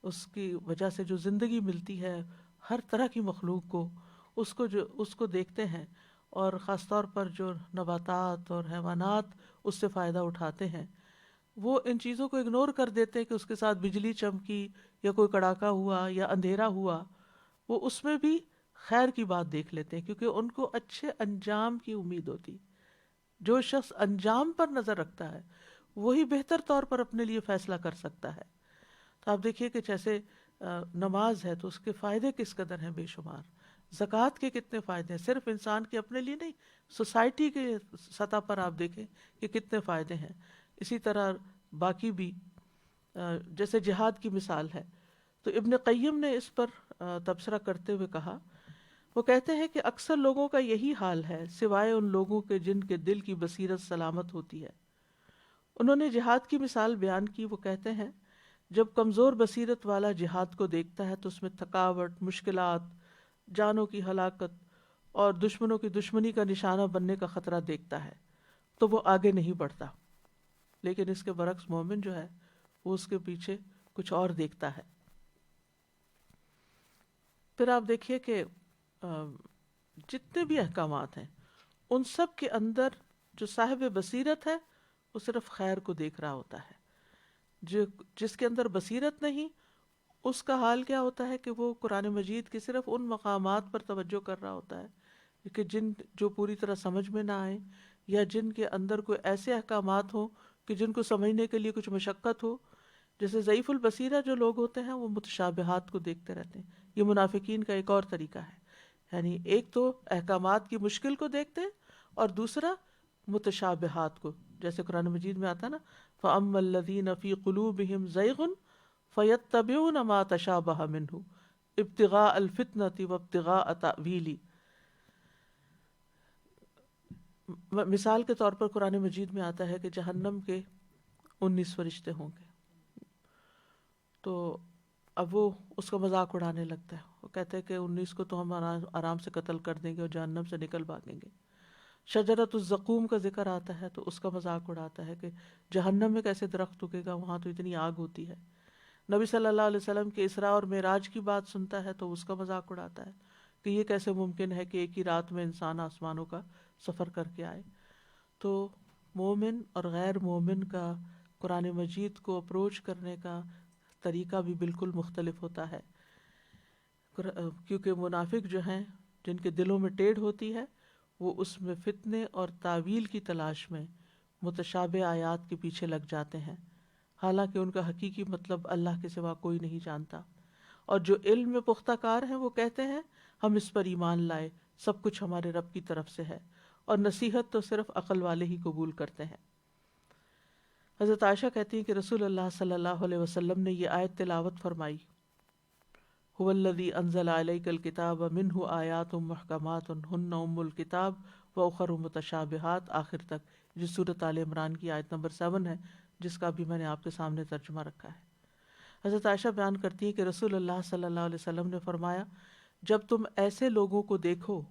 B: اس کی وجہ سے جو زندگی ملتی ہے ہر طرح کی مخلوق کو، اس کو دیکھتے ہیں، اور خاص طور پر جو نباتات اور حیوانات اس سے فائدہ اٹھاتے ہیں، وہ ان چیزوں کو اگنور کر دیتے ہیں کہ اس کے ساتھ بجلی چمکی یا کوئی کڑاکا ہوا یا اندھیرا ہوا. وہ اس میں بھی خیر کی بات دیکھ لیتے ہیں کیونکہ ان کو اچھے انجام کی امید ہوتی. جو شخص انجام پر نظر رکھتا ہے وہی بہتر طور پر اپنے لیے فیصلہ کر سکتا ہے. تو آپ دیکھیے کہ جیسے نماز ہے تو اس کے فائدے کس قدر ہیں بے شمار. زکوٰۃ کے کتنے فائدے ہیں، صرف انسان کے اپنے لیے نہیں، سوسائٹی کے سطح پر آپ دیکھیں کہ کتنے فائدے ہیں. اسی طرح باقی بھی جیسے جہاد کی مثال ہے، تو ابن قیم نے اس پر تبصرہ کرتے ہوئے کہا، وہ کہتے ہیں کہ اکثر لوگوں کا یہی حال ہے سوائے ان لوگوں کے جن کے دل کی بصیرت سلامت ہوتی ہے. انہوں نے جہاد کی مثال بیان کی. وہ کہتے ہیں جب کمزور بصیرت والا جہاد کو دیکھتا ہے تو اس میں تھکاوٹ، مشکلات، جانوں کی ہلاکت اور دشمنوں کی دشمنی کا نشانہ بننے کا خطرہ دیکھتا ہے تو وہ آگے نہیں بڑھتا. لیکن اس کے برعکس مومن جو ہے وہ اس کے پیچھے کچھ اور دیکھتا ہے. پھر آپ دیکھیے کہ جتنے بھی احکامات ہیں ان سب کے اندر جو صاحب بصیرت ہے وہ صرف خیر کو دیکھ رہا ہوتا ہے. جس کے اندر بصیرت نہیں، اس کا حال کیا ہوتا ہے کہ وہ قرآن مجید کے صرف ان مقامات پر توجہ کر رہا ہوتا ہے کہ جو پوری طرح سمجھ میں نہ آئے، یا جن کے اندر کوئی ایسے احکامات ہوں کہ جن کو سمجھنے کے لیے کچھ مشقت ہو. جیسے ضعیف البصیرہ جو لوگ ہوتے ہیں وہ متشابہات کو دیکھتے رہتے ہیں. یہ منافقین کا ایک اور طریقہ ہے، یعنی ایک تو احکامات کی مشکل کو دیکھتے ہیں اور دوسرا متشابہات کو. جیسے قرآن مجید میں آتا نا فَأَمَّا الَّذِينَ فِي قُلُوبِهِمْ زَيْغٌ فَيَتَّبِعُونَ مَا تَشَابَهَ مِنْهُ ابْتِغَاءَ الْفِتْنَةِ وَابْتِغَاءَ تَأْوِيلِهِ. مثال کے طور پر قرآن مجید میں آتا ہے کہ جہنم کے 19 فرشتے ہوں گے، تو اب وہ اس کا مذاق اڑانے لگتا ہے. وہ کہتے ہیں کہ 19 کو تو ہم آرام سے قتل کر دیں گے اور جہنم سے نکل بھاگیں گے. شجرۃ الزقوم کا ذکر آتا ہے تو اس کا مذاق اڑاتا ہے کہ جہنم میں کیسے درخت اگے گا، وہاں تو اتنی آگ ہوتی ہے. نبی صلی اللہ علیہ وسلم کے اسراء اور معراج کی بات سنتا ہے تو اس کا مذاق اڑاتا ہے کہ یہ کیسے ممکن ہے کہ ایک ہی رات میں انسان آسمانوں کا سفر کر کے آئے. تو مومن اور غیر مومن کا قرآن مجید کو اپروچ کرنے کا طریقہ بھی بالکل مختلف ہوتا ہے. کیونکہ منافق جو ہیں جن کے دلوں میں ٹیڑھ ہوتی ہے وہ اس میں فتنے اور تعویل کی تلاش میں متشابہ آیات کے پیچھے لگ جاتے ہیں، حالانکہ ان کا حقیقی مطلب اللہ کے سوا کوئی نہیں جانتا۔ اور جو علم میں پختہ کار ہیں وہ کہتے ہیں ہم اس پر ایمان لائے، سب کچھ ہمارے رب کی طرف سے ہے، اور نصیحت تو صرف عقل والے ہی قبول کرتے ہیں۔ حضرت عائشہ کہتی ہیں کہ رسول اللہ صلی اللہ علیہ وسلم نے یہ آیت تلاوت فرمائی، هو الذی انزل علیک الکتاب منہ آیات محکمات ہن ام الکتاب واخر متشابہات، آخر تک، جو سورۃ آل عمران کی آیت نمبر 7 ہے، جس کا بھی میں نے آپ کے سامنے ترجمہ رکھا ہے۔ حضرت عائشہ بیان کرتی ہے کہ رسول اللہ صلی اللہ علیہ وسلم نے فرمایا، جب تم ایسے لوگوں کو دیکھو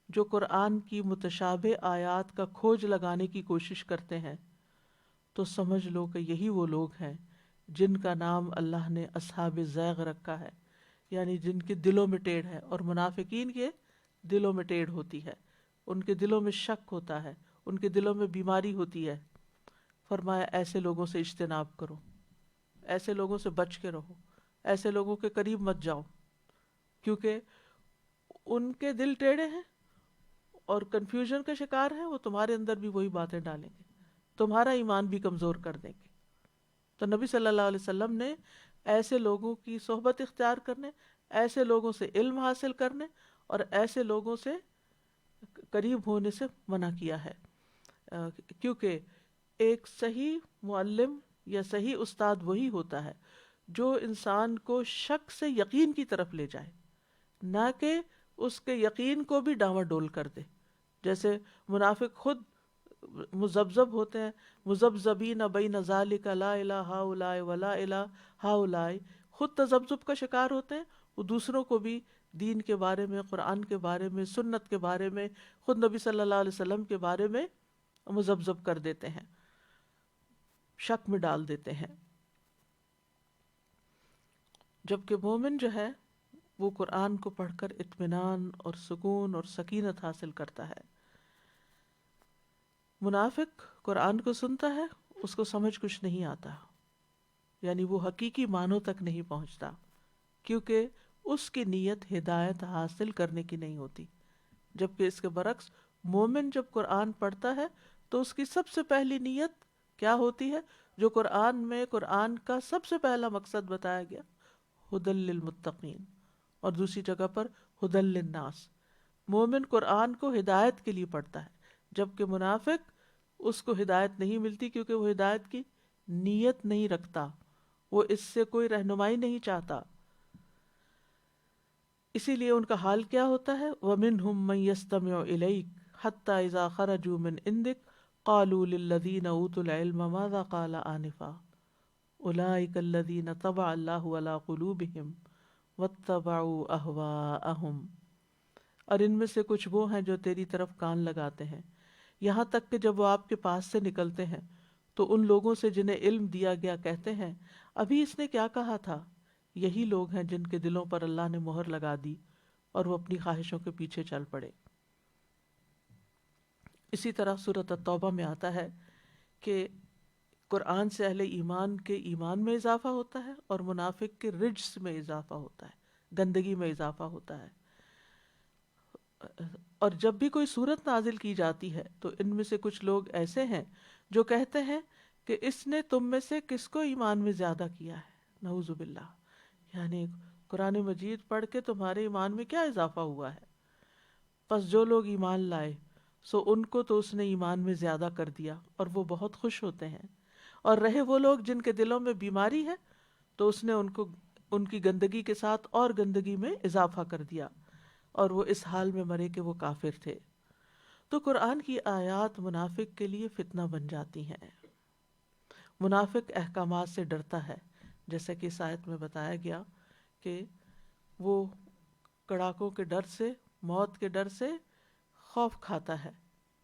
B: جو قرآن کی متشابہ آیات کا کھوج لگانے کی کوشش کرتے ہیں تو سمجھ لو کہ یہی وہ لوگ ہیں جن کا نام اللہ نے اصحاب زیغ رکھا ہے، یعنی جن کے دلوں میں ٹیڑھ ہے، اور منافقین کے دلوں میں ٹیڑھ ہوتی ہے، ان کے دلوں میں شک ہوتا ہے، ان کے دلوں میں بیماری ہوتی ہے۔ فرمایا ایسے لوگوں سے اجتناب کرو، ایسے لوگوں سے بچ کے رہو، ایسے لوگوں کے قریب مت جاؤ، کیونکہ ان کے دل ٹیڑھے ہیں اور کنفیوژن کا شکار ہیں، وہ تمہارے اندر بھی وہی باتیں ڈالیں گے، تمہارا ایمان بھی کمزور کر دیں گے۔ تو نبی صلی اللہ علیہ وسلم نے ایسے لوگوں کی صحبت اختیار کرنے، ایسے لوگوں سے علم حاصل کرنے اور ایسے لوگوں سے قریب ہونے سے منع کیا ہے، کیونکہ ایک صحیح معلم یا صحیح استاد وہی ہوتا ہے جو انسان کو شک سے یقین کی طرف لے جائے، نہ کہ اس کے یقین کو بھی ڈاواں ڈول کر دے۔ جیسے منافق خود مذبذب ہوتے ہیں، مذبذبین بین ذالک لا الہ ہؤلاء ولا الہ ہؤلاء، خود تذبذب کا شکار ہوتے ہیں، وہ دوسروں کو بھی دین کے بارے میں، قرآن کے بارے میں، سنت کے بارے میں، خود نبی صلی اللہ علیہ وسلم کے بارے میں مذبذب کر دیتے ہیں، شک میں ڈال دیتے ہیں۔ جبکہ مومن جو ہے وہ قرآن کو پڑھ کر اطمینان اور سکون اور سکینت حاصل کرتا ہے۔ منافق قرآن کو سنتا ہے، اس کو سمجھ کچھ نہیں آتا، یعنی وہ حقیقی معنوں تک نہیں پہنچتا، کیونکہ اس کی نیت ہدایت حاصل کرنے کی نہیں ہوتی۔ جبکہ اس کے برعکس مومن جب قرآن پڑھتا ہے تو اس کی سب سے پہلی نیت کیا ہوتی ہے؟ جو قرآن میں قرآن کا سب سے پہلا مقصد بتایا گیا، ھدی للمتقین، اور دوسری جگہ پر ھدی للناس۔ مومن قرآن کو ہدایت کے لیے پڑھتا ہے، جبکہ منافق اس کو ہدایت نہیں ملتی، کیونکہ وہ ہدایت کی نیت نہیں رکھتا، وہ اس سے کوئی رہنمائی نہیں چاہتا۔ اسی لیے ان کا حال کیا ہوتا ہے؟ وَمِنْهُمْ مَنْ يَسْتَمِعُ إِلَيْكَ حَتَّى إِذَا خَرَجُوا مِنْ عِنْدِكَ قَالُوا لِلَّذِينَ أُوتُوا الْعِلْمَ مَاذَا قَالَ آنِفًا أُولَئِكَ الَّذِينَ طَبَعَ اللَّهُ عَلَى قُلُوبِهِمْ وَاتَّبَعُوا أَهْوَاءَهُمْ۔ اور ان میں سے کچھ وہ ہیں جو تیری طرف کان لگاتے ہیں، یہاں تک کہ جب وہ آپ کے پاس سے نکلتے ہیں تو ان لوگوں سے جنہیں علم دیا گیا کہتے ہیں ابھی اس نے کیا کہا تھا، یہی لوگ ہیں جن کے دلوں پر اللہ نے مہر لگا دی اور وہ اپنی خواہشوں کے پیچھے چل پڑے۔ اسی طرح سورۃ التوبہ میں آتا ہے کہ قرآن سے اہل ایمان کے ایمان میں اضافہ ہوتا ہے اور منافق کے رجس میں اضافہ ہوتا ہے، گندگی میں اضافہ ہوتا ہے۔ اور جب بھی کوئی صورت نازل کی جاتی ہے تو ان میں سے کچھ لوگ ایسے ہیں جو کہتے ہیں کہ اس نے تم میں سے کس کو ایمان میں زیادہ کیا ہے، نعوذ باللہ، یعنی قرآن مجید پڑھ کے تمہارے ایمان میں کیا اضافہ ہوا ہے؟ پس جو لوگ ایمان لائے سو ان کو تو اس نے ایمان میں زیادہ کر دیا اور وہ بہت خوش ہوتے ہیں، اور رہے وہ لوگ جن کے دلوں میں بیماری ہے تو اس نے ان کی گندگی کے ساتھ اور گندگی میں اضافہ کر دیا، اور وہ اس حال میں مرے کہ وہ کافر تھے۔ تو قرآن کی آیات منافق کے لیے فتنہ بن جاتی ہیں۔ منافق احکامات سے ڈرتا ہے، جیسا کہ اس آیت میں بتایا گیا کہ وہ کڑاکوں کے ڈر سے، موت کے ڈر سے خوف کھاتا ہے،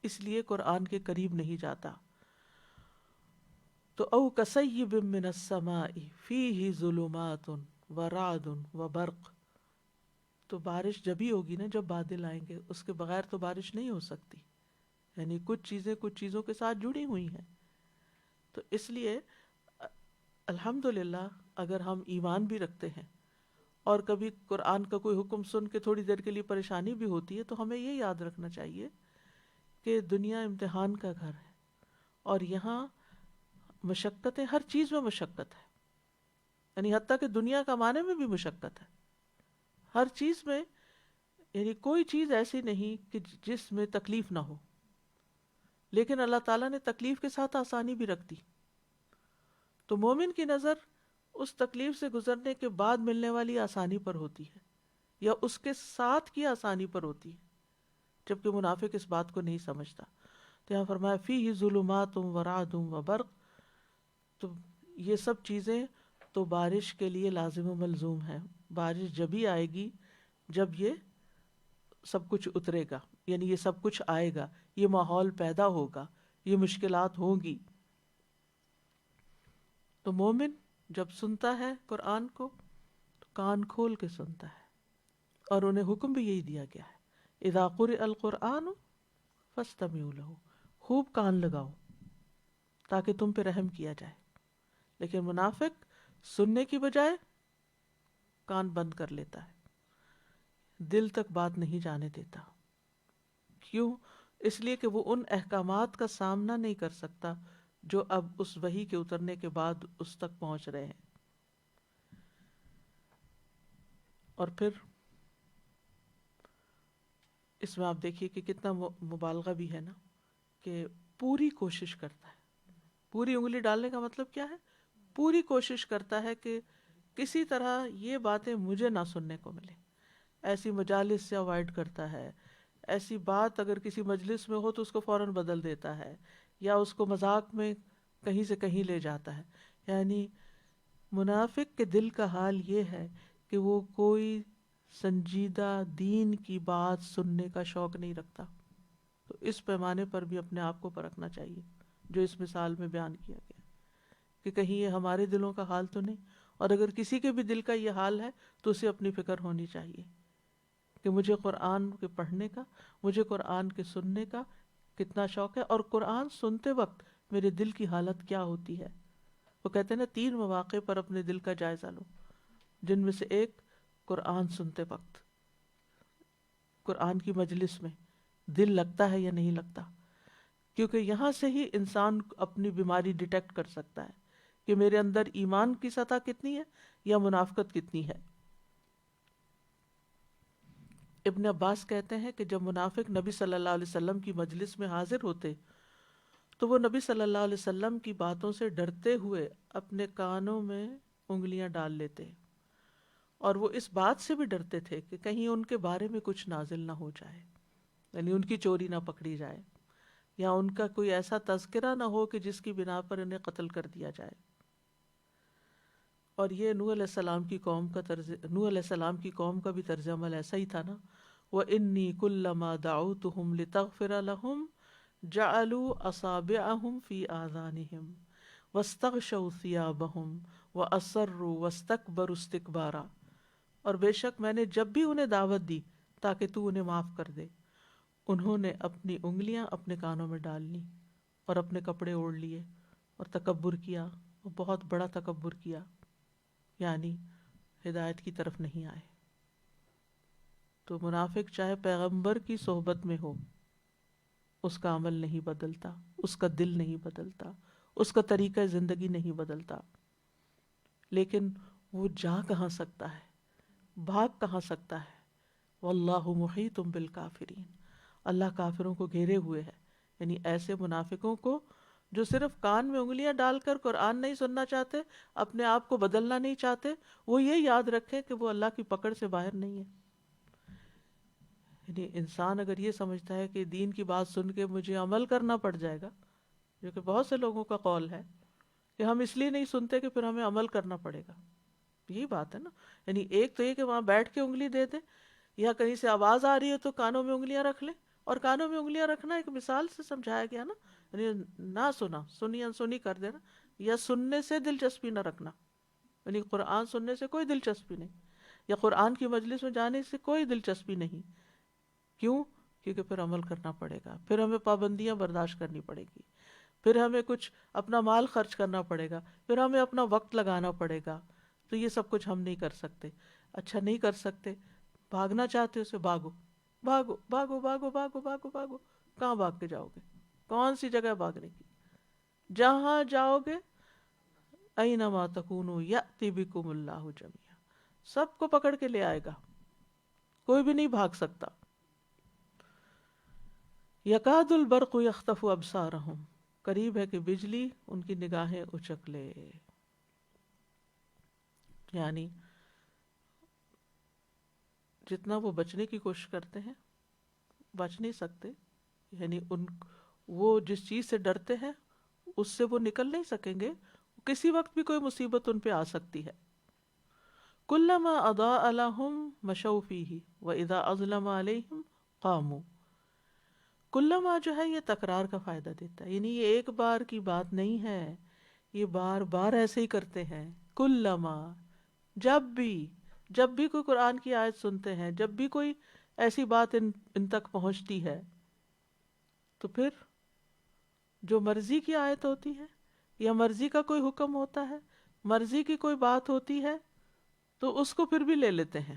B: اس لیے قرآن کے قریب نہیں جاتا۔ تو او کصیب من السماء فیہ ظلمات ورعد وبرق، تو بارش جبھی ہوگی نا جب بادل آئیں گے، اس کے بغیر تو بارش نہیں ہو سکتی، یعنی کچھ چیزیں کچھ چیزوں کے ساتھ جڑی ہوئی ہیں۔ تو اس لیے الحمدللہ اگر ہم ایمان بھی رکھتے ہیں اور کبھی قرآن کا کوئی حکم سن کے تھوڑی دیر کے لیے پریشانی بھی ہوتی ہے، تو ہمیں یہ یاد رکھنا چاہیے کہ دنیا امتحان کا گھر ہے، اور یہاں مشقتیں، ہر چیز میں مشقت ہے، یعنی حتیٰ کہ دنیا کمانے میں بھی مشقت ہے، ہر چیز میں، یعنی کوئی چیز ایسی نہیں کہ جس میں تکلیف نہ ہو، لیکن اللہ تعالیٰ نے تکلیف کے ساتھ آسانی بھی رکھ دی. تو مومن کی نظر اس تکلیف سے گزرنے کے بعد ملنے والی آسانی پر ہوتی ہے، یا اس کے ساتھ کی آسانی پر ہوتی ہے، جبکہ منافق اس بات کو نہیں سمجھتا. تو یہاں فرمایا فیہ ظلمات و رعد و برق، تو یہ سب چیزیں تو بارش کے لیے لازم و ملزوم ہیں. بارش جبھی آئے گی جب یہ سب کچھ اترے گا، یعنی یہ سب کچھ آئے گا، یہ ماحول پیدا ہوگا، یہ مشکلات ہوں گی. تو مومن جب سنتا ہے قرآن کو تو کان کھول کے سنتا ہے، اور انہیں حکم بھی یہی دیا گیا ہے، اذا قرئ القرآن فاستمعوا له، خوب کان لگاؤ تاکہ تم پہ رحم کیا جائے. لیکن منافق سننے کی بجائے کان بند کر لیتا ہے، دل تک بات نہیں جانے دیتا. کیوں؟ اس لیے کہ وہ ان احکامات کا سامنا نہیں کر سکتا جو اب اس وحی کے اترنے کے بعد اس تک پہنچ رہے ہیں. اور پھر اس میں آپ دیکھیے کہ کتنا مبالغہ بھی ہے نا، کہ پوری کوشش کرتا ہے. پوری انگلی ڈالنے کا مطلب کیا ہے؟ پوری کوشش کرتا ہے کہ کسی طرح یہ باتیں مجھے نہ سننے کو ملے. ایسی مجالس سے اوائڈ کرتا ہے، ایسی بات اگر کسی مجلس میں ہو تو اس کو فوراً بدل دیتا ہے، یا اس کو مذاق میں کہیں سے کہیں لے جاتا ہے. یعنی منافق کے دل کا حال یہ ہے کہ وہ کوئی سنجیدہ دین کی بات سننے کا شوق نہیں رکھتا. تو اس پیمانے پر بھی اپنے آپ کو پرکھنا چاہیے جو اس مثال میں بیان کیا گیا، کہ کہیں یہ ہمارے دلوں کا حال تو نہیں. اور اگر کسی کے بھی دل کا یہ حال ہے تو اسے اپنی فکر ہونی چاہیے کہ مجھے قرآن کے پڑھنے کا، مجھے قرآن کے سننے کا کتنا شوق ہے، اور قرآن سنتے وقت میرے دل کی حالت کیا ہوتی ہے. وہ کہتے ہیں نا 3 مواقع پر اپنے دل کا جائزہ لو، جن میں سے ایک قرآن سنتے وقت، قرآن کی مجلس میں دل لگتا ہے یا نہیں لگتا، کیونکہ یہاں سے ہی انسان اپنی بیماری ڈیٹیکٹ کر سکتا ہے کہ میرے اندر ایمان کی سطح کتنی ہے یا منافقت کتنی ہے. ابن عباس کہتے ہیں کہ جب منافق نبی صلی اللہ علیہ وسلم کی مجلس میں حاضر ہوتے تو وہ نبی صلی اللہ علیہ وسلم کی باتوں سے ڈرتے ہوئے اپنے کانوں میں انگلیاں ڈال لیتے، اور وہ اس بات سے بھی ڈرتے تھے کہ کہیں ان کے بارے میں کچھ نازل نہ ہو جائے، یعنی ان کی چوری نہ پکڑی جائے، یا ان کا کوئی ایسا تذکرہ نہ ہو کہ جس کی بنا پر انہیں قتل کر دیا جائے. اور یہ نوح علیہ السلام کی قوم کا بھی طرز عمل ایسا ہی تھا نا. وَإِنِّي كُلَّمَا دَعَوْتُهُمْ لِتَغْفِرَ لَهُمْ جَعَلُوا أَصَابِعَهُمْ فِي آذَانِهِمْ وَاسْتَغْشَوْا ثِيَابَهُمْ وَأَصَرُّوا وَاسْتَكْبَرُوا اسْتِكْبَارًا. اور بے شک میں نے جب بھی انہیں دعوت دی تاکہ تو انہیں معاف کر دے، انہوں نے اپنی انگلیاں اپنے کانوں میں ڈال لی اور اپنے کپڑے اوڑھ لیے اور تکبر کیا، اور بہت بڑا تکبر کیا، یعنی ہدایت کی طرف نہیں آئے. تو منافق چاہے پیغمبر کی صحبت میں ہو، اس کا عمل نہیں بدلتا، اس کا دل نہیں بدلتا، اس کا طریقہ زندگی نہیں بدلتا. لیکن وہ جا کہاں سکتا ہے، بھاگ کہاں سکتا ہے؟ واللہ محیط بالکافرین، اللہ کافروں کو گھیرے ہوئے ہے. یعنی ایسے منافقوں کو جو صرف کان میں انگلیاں ڈال کر قرآن نہیں سننا چاہتے، اپنے آپ کو بدلنا نہیں چاہتے، وہ یہ یاد رکھیں کہ وہ اللہ کی پکڑ سے باہر نہیں ہے. یعنی انسان اگر یہ سمجھتا ہے کہ دین کی بات سن کے مجھے عمل کرنا پڑ جائے گا، جو کہ بہت سے لوگوں کا قول ہے کہ ہم اس لیے نہیں سنتے کہ پھر ہمیں عمل کرنا پڑے گا. یہی بات ہے نا. یعنی ایک تو یہ کہ وہاں بیٹھ کے انگلی دے دیں، یا کہیں سے آواز آ رہی ہے تو کانوں میں انگلیاں رکھ لیں. اور کانوں میں انگلیاں رکھنا ایک مثال سے سمجھایا گیا نا، یعنی نہ سنی انسنی کر دینا، یا سننے سے دلچسپی نہ رکھنا. یعنی قرآن سننے سے کوئی دلچسپی نہیں، یا قرآن کی مجلس میں جانے سے کوئی دلچسپی نہیں. کیوں؟ کیونکہ پھر عمل کرنا پڑے گا، پھر ہمیں پابندیاں برداشت کرنی پڑے گی، پھر ہمیں کچھ اپنا مال خرچ کرنا پڑے گا، پھر ہمیں اپنا وقت لگانا پڑے گا. تو یہ سب کچھ ہم نہیں کر سکتے. اچھا نہیں کر سکتے، بھاگنا چاہتے ہو، اسے بھاگو بھاگو بھاگو بھاگو بھاگو بھاگو بھاگو. کہاں بھاگ کے جاؤ گے؟ کون سی جگہ بھاگنے کی؟ جہاں جاؤ گے، اینما تکونوا یأتی بکم اللہ جمیعا، سب کو پکڑ کے لے آئے گا، کوئی بھی نہیں بھاگ سکتا. یکاد البرق یخطف ابصارہم، قریب ہے کہ بجلی ان کی نگاہیں اچک لے. یعنی جتنا وہ بچنے کی کوشش کرتے ہیں بچ نہیں سکتے. یعنی وہ جس چیز سے ڈرتے ہیں اس سے وہ نکل نہیں سکیں گے، کسی وقت بھی کوئی مصیبت ان پہ آ سکتی ہے. کلما اضاء لهم مشوا فیہ واذا اظلم علیہم قاموا. کلما جو ہے یہ تکرار کا فائدہ دیتا ہے، یعنی یہ ایک بار کی بات نہیں ہے، یہ بار بار ایسے ہی کرتے ہیں. کلما، جب بھی کوئی قرآن کی آیت سنتے ہیں، جب بھی کوئی ایسی بات ان تک پہنچتی ہے، تو پھر جو مرضی کی آیت ہوتی ہے یا مرضی کا کوئی حکم ہوتا ہے، مرضی کی کوئی بات ہوتی ہے، تو اس کو پھر بھی لے لیتے ہیں.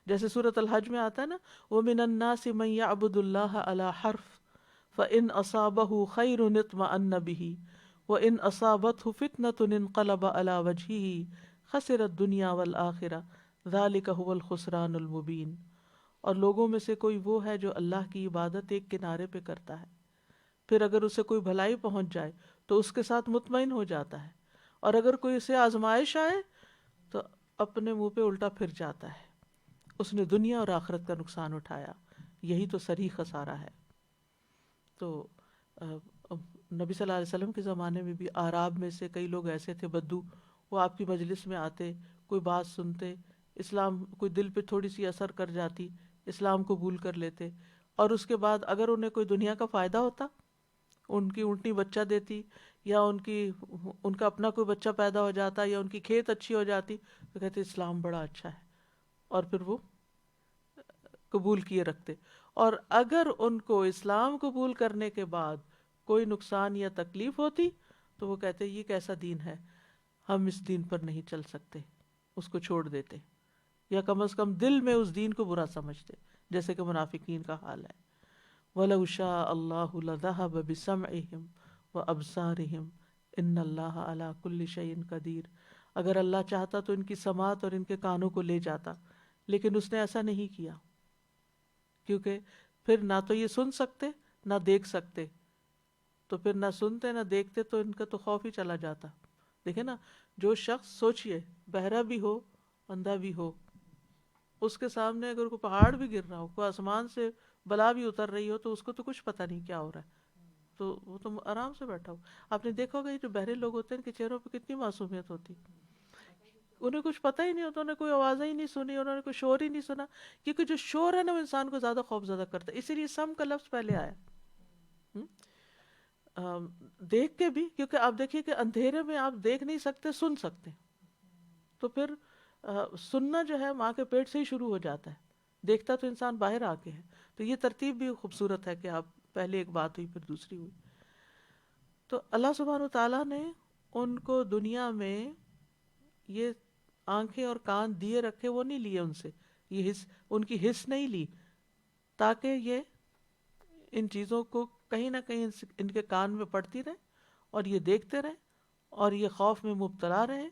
B: جیسے سورۃ الحج میں آتا ہے نا، وَمِنَ النَّاسِ مَن يَعْبُدُ اللَّهَ عَلَى حَرْفٍ فَإِنْ أَصَابَهُ خَيْرٌ اطْمَأَنَّ بِهِ وَإِنْ أَصَابَتْهُ فِتْنَةٌ انقلب عَلَى وَجْهِهِ خَسِرَ الدُّنْيَا وَالْآخِرَةَ ذَلِكَ هُوَ الْخُسْرَانُ الْمُبِينُ. اور لوگوں میں سے کوئی وہ ہے جو اللہ کی عبادت ایک کنارے پہ کرتا ہے، پھر اگر اسے کوئی بھلائی پہنچ جائے تو اس کے ساتھ مطمئن ہو جاتا ہے، اور اگر کوئی اسے آزمائش آئے تو اپنے منہ پہ الٹا پھر جاتا ہے، اس نے دنیا اور آخرت کا نقصان اٹھایا. یہی تو صریح خسارہ ہے. تو نبی صلی اللہ علیہ وسلم کے زمانے میں بھی اعراب میں سے کئی لوگ ایسے تھے بدو، وہ آپ کی مجلس میں آتے، کوئی بات سنتے، اسلام کوئی دل پہ تھوڑی سی اثر کر جاتی، اسلام قبول کر لیتے، اور اس کے بعد اگر انہیں کوئی دنیا کا فائدہ ہوتا، ان کی اونٹنی بچہ دیتی، یا ان کا اپنا کوئی بچہ پیدا ہو جاتا، یا ان کی کھیت اچھی ہو جاتی، تو کہتے اسلام بڑا اچھا ہے، اور پھر وہ قبول کیے رکھتے. اور اگر ان کو اسلام قبول کرنے کے بعد کوئی نقصان یا تکلیف ہوتی تو وہ کہتے یہ کیسا دین ہے، ہم اس دین پر نہیں چل سکتے، اس کو چھوڑ دیتے، یا کم از کم دل میں اس دین کو برا سمجھتے، جیسے کہ منافقین کا حال ہے. وَلَوْ شَاءَ اللَّهُ لَذَهَبَ بِسَمْعِهِمْ وَأَبْصَارِهِمْ إِنَّ اللَّهَ عَلَى كُلِّ شَيْءٍ قَدِيرٌ. اگر اللہ چاہتا تو ان کی سماعت اور ان کے کانوں کو لے جاتا، لیکن اس نے ایسا نہیں کیا، کیونکہ پھر نہ تو یہ سن سکتے نہ دیکھ سکتے، تو پھر نہ سنتے نہ دیکھتے تو ان کا تو خوف ہی چلا جاتا. دیکھیں نا، جو شخص سوچئے بہرا بھی ہو اندھا بھی ہو، اس کے سامنے اگر کوئی پہاڑ بھی گر رہا ہو، کوئی آسمان سے بلا بھی اتر رہی ہو، تو اس کو تو کچھ پتہ نہیں کیا ہو رہا ہے، تو وہ تو آرام سے بیٹھا ہو. آپ نے دیکھا ہوگا یہ جو بہرے لوگ ہوتے ہیں ان کے چہروں پہ کتنی معصومیت ہوتی، انہیں کچھ پتہ ہی نہیں ہوتا، انہیں کوئی آوازیں ہی نہیں سنی، انہوں نے کوئی شور ہی نہیں سنا، کیونکہ جو شور ہے نا وہ انسان کو زیادہ خوف زدہ کرتا ہے. اسی لیے سم کا لفظ پہلے آیا. دیکھ کے بھی، کیونکہ آپ دیکھیے کہ اندھیرے میں آپ دیکھ نہیں سکتے، سن سکتے، تو پھر سننا جو ہے ماں کے پیٹ سے ہی شروع ہو جاتا ہے، دیکھتا تو انسان باہر آ کے ہے. تو یہ ترتیب بھی خوبصورت ہے کہ آپ پہلے ایک بات ہوئی پھر دوسری ہوئی. تو اللہ سبحانہ و تعالیٰ نے ان کو دنیا میں یہ آنکھیں اور کان دیے رکھے، وہ نہیں لیے ان سے، یہ ان کی حس نہیں لی، تاکہ یہ ان چیزوں کو کہیں نہ کہیں ان کے کان میں پڑتی رہے اور یہ دیکھتے رہے اور یہ خوف میں مبتلا رہے،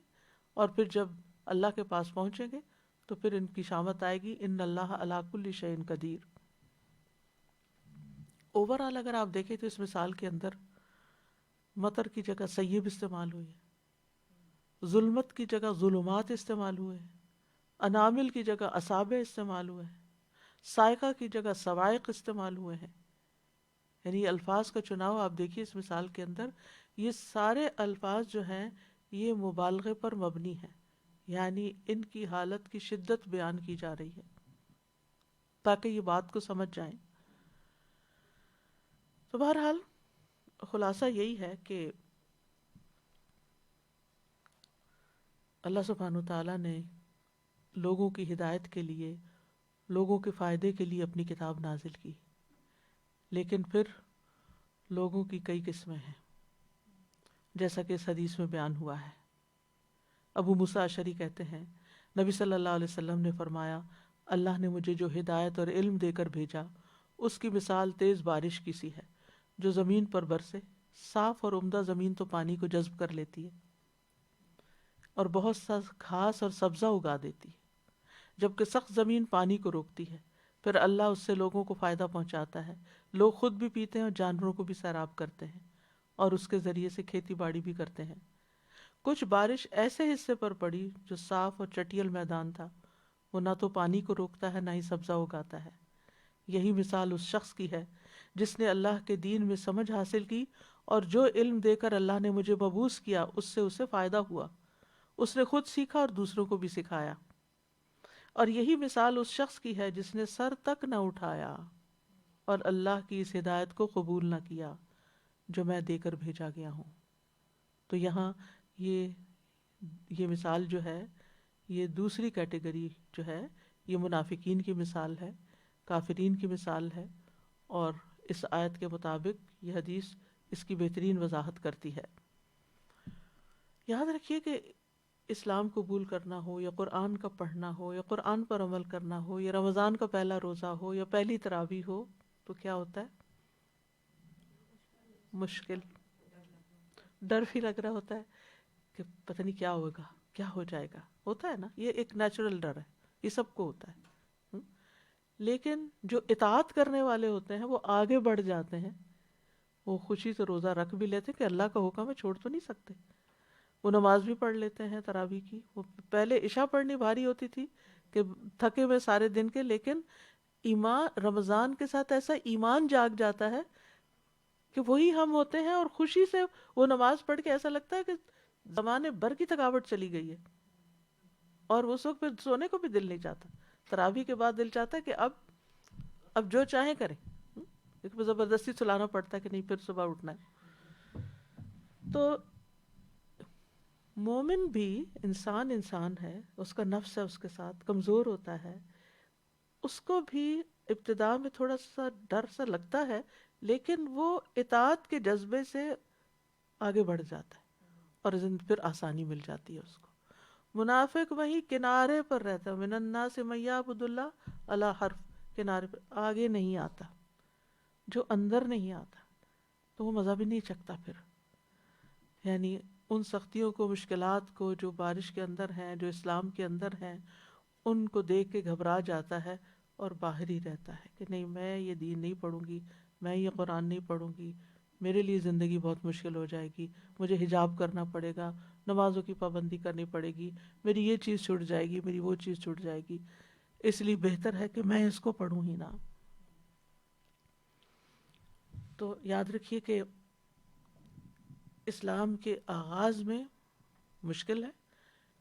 B: اور پھر جب اللہ کے پاس پہنچیں گے تو پھر ان کی شامت آئے گی. ان اللہ علی کل شیء قدیر. اوورآل اگر آپ دیکھیں تو اس مثال کے اندر مطر کی جگہ سیب استعمال ہوئی ہے، ظلمت کی جگہ ظلمات استعمال ہوئے ہیں، انامل کی جگہ اصابع استعمال ہوئے ہیں، سائقہ کی جگہ سوائق استعمال ہوئے ہیں. یعنی الفاظ کا چناؤ آپ دیکھیے اس مثال کے اندر، یہ سارے الفاظ جو ہیں یہ مبالغے پر مبنی ہیں، یعنی ان کی حالت کی شدت بیان کی جا رہی ہے تاکہ یہ بات کو سمجھ جائیں. تو بہرحال خلاصہ یہی ہے کہ اللہ سبحانہ وتعالیٰ نے لوگوں کی ہدایت کے لیے، لوگوں کے فائدے کے لیے اپنی کتاب نازل کی، لیکن پھر لوگوں کی کئی قسمیں ہیں، جیسا کہ اس حدیث میں بیان ہوا ہے. ابو موسیٰ اشعری کہتے ہیں نبی صلی اللہ علیہ وسلم نے فرمایا اللہ نے مجھے جو ہدایت اور علم دے کر بھیجا اس کی مثال تیز بارش کی سی ہے جو زمین پر برسے. صاف اور عمدہ زمین تو پانی کو جذب کر لیتی ہے اور بہت سا گھاس اور سبزہ اگا دیتی ہے، جبکہ سخت زمین پانی کو روکتی ہے. پھر اللہ اس سے لوگوں کو فائدہ پہنچاتا ہے، لوگ خود بھی پیتے ہیں اور جانوروں کو بھی سیراب کرتے ہیں اور اس کے ذریعے سے کھیتی باڑی بھی کرتے ہیں. کچھ بارش ایسے حصے پر پڑی جو صاف اور چٹیل میدان تھا، وہ نہ تو پانی کو روکتا ہے نہ ہی سبزہ اگاتا ہے. یہی مثال اس شخص کی ہے جس نے اللہ کے دین میں سمجھ حاصل کی اور جو علم دے کر اللہ نے مجھے مبعوث کیا اس سے اسے فائدہ ہوا. اس نے خود سیکھا اور دوسروں کو بھی سکھایا. اور یہی مثال اس شخص کی ہے جس نے سر تک نہ اٹھایا اور اللہ کی اس ہدایت کو قبول نہ کیا جو میں دے کر بھیجا گیا ہوں. تو یہاں یہ مثال جو ہے یہ دوسری کیٹیگری جو ہے یہ منافقین کی مثال ہے، کافرین کی مثال ہے، اور اس آیت کے مطابق یہ حدیث اس کی بہترین وضاحت کرتی ہے. یاد رکھیے کہ اسلام قبول کرنا ہو یا قرآن کا پڑھنا ہو یا قرآن پر عمل کرنا ہو یا رمضان کا پہلا روزہ ہو یا پہلی تراویح ہو تو کیا ہوتا ہے؟ مشکل، ڈر بھی لگ رہا ہوتا ہے کہ پتہ نہیں کیا ہوگا، کیا ہو جائے گا. ہوتا ہے نا، یہ ایک نیچرل ڈر ہے، یہ سب کو ہوتا ہے. لیکن جو اطاعت کرنے والے ہوتے ہیں وہ آگے بڑھ جاتے ہیں، وہ خوشی سے روزہ رکھ بھی لیتے کہ اللہ کا حکم ہے، چھوڑ تو نہیں سکتے. وہ نماز بھی پڑھ لیتے ہیں تراویح کی. وہ پہلے عشاء پڑھنی بھاری ہوتی تھی کہ تھکے ہوئے سارے دن کے، لیکن ایمان رمضان کے ساتھ ایسا ایمان جاگ جاتا ہے کہ وہی ہم ہوتے ہیں اور خوشی سے وہ نماز پڑھ کے ایسا لگتا ہے کہ زمانے بھر کی تھکاوٹ چلی گئی ہے اور اس وقت پھر سونے کو بھی دل نہیں چاہتا. تراویح کے بعد دل چاہتا ہے کہ اب جو چاہیں کریں، ایک زبردستی سلانا پڑتا ہے کہ نہیں پھر صبح اٹھنا ہے. تو مومن بھی انسان ہے، اس کا نفس ہے، اس کے ساتھ کمزور ہوتا ہے، اس کو بھی ابتدا میں تھوڑا سا ڈر سا لگتا ہے، لیکن وہ اطاعت کے جذبے سے آگے بڑھ جاتا ہے اور پھر آسانی مل جاتی ہے اس کو. منافق وہیں کنارے پر رہتا ہے، من الناس من یعبد اللہ علی حرف، کنارے پر آگے نہیں آتا. جو اندر نہیں آتا تو وہ مزہ بھی نہیں چکتا پھر. یعنی ان سختیوں کو، مشکلات کو جو بارش کے اندر ہیں، جو اسلام کے اندر ہیں، ان کو دیکھ کے گھبرا جاتا ہے اور باہر ہی رہتا ہے کہ نہیں میں یہ دین نہیں پڑھوں گی، میں یہ قرآن نہیں پڑھوں گی، میرے لیے زندگی بہت مشکل ہو جائے گی، مجھے حجاب کرنا پڑے گا، نمازوں کی پابندی کرنی پڑے گی، میری یہ چیز چھوٹ جائے گی، میری وہ چیز چھوٹ جائے گی، اس لیے بہتر ہے کہ میں اس کو پڑھوں ہی نہ. تو یاد رکھیے کہ اسلام کے آغاز میں مشکل ہے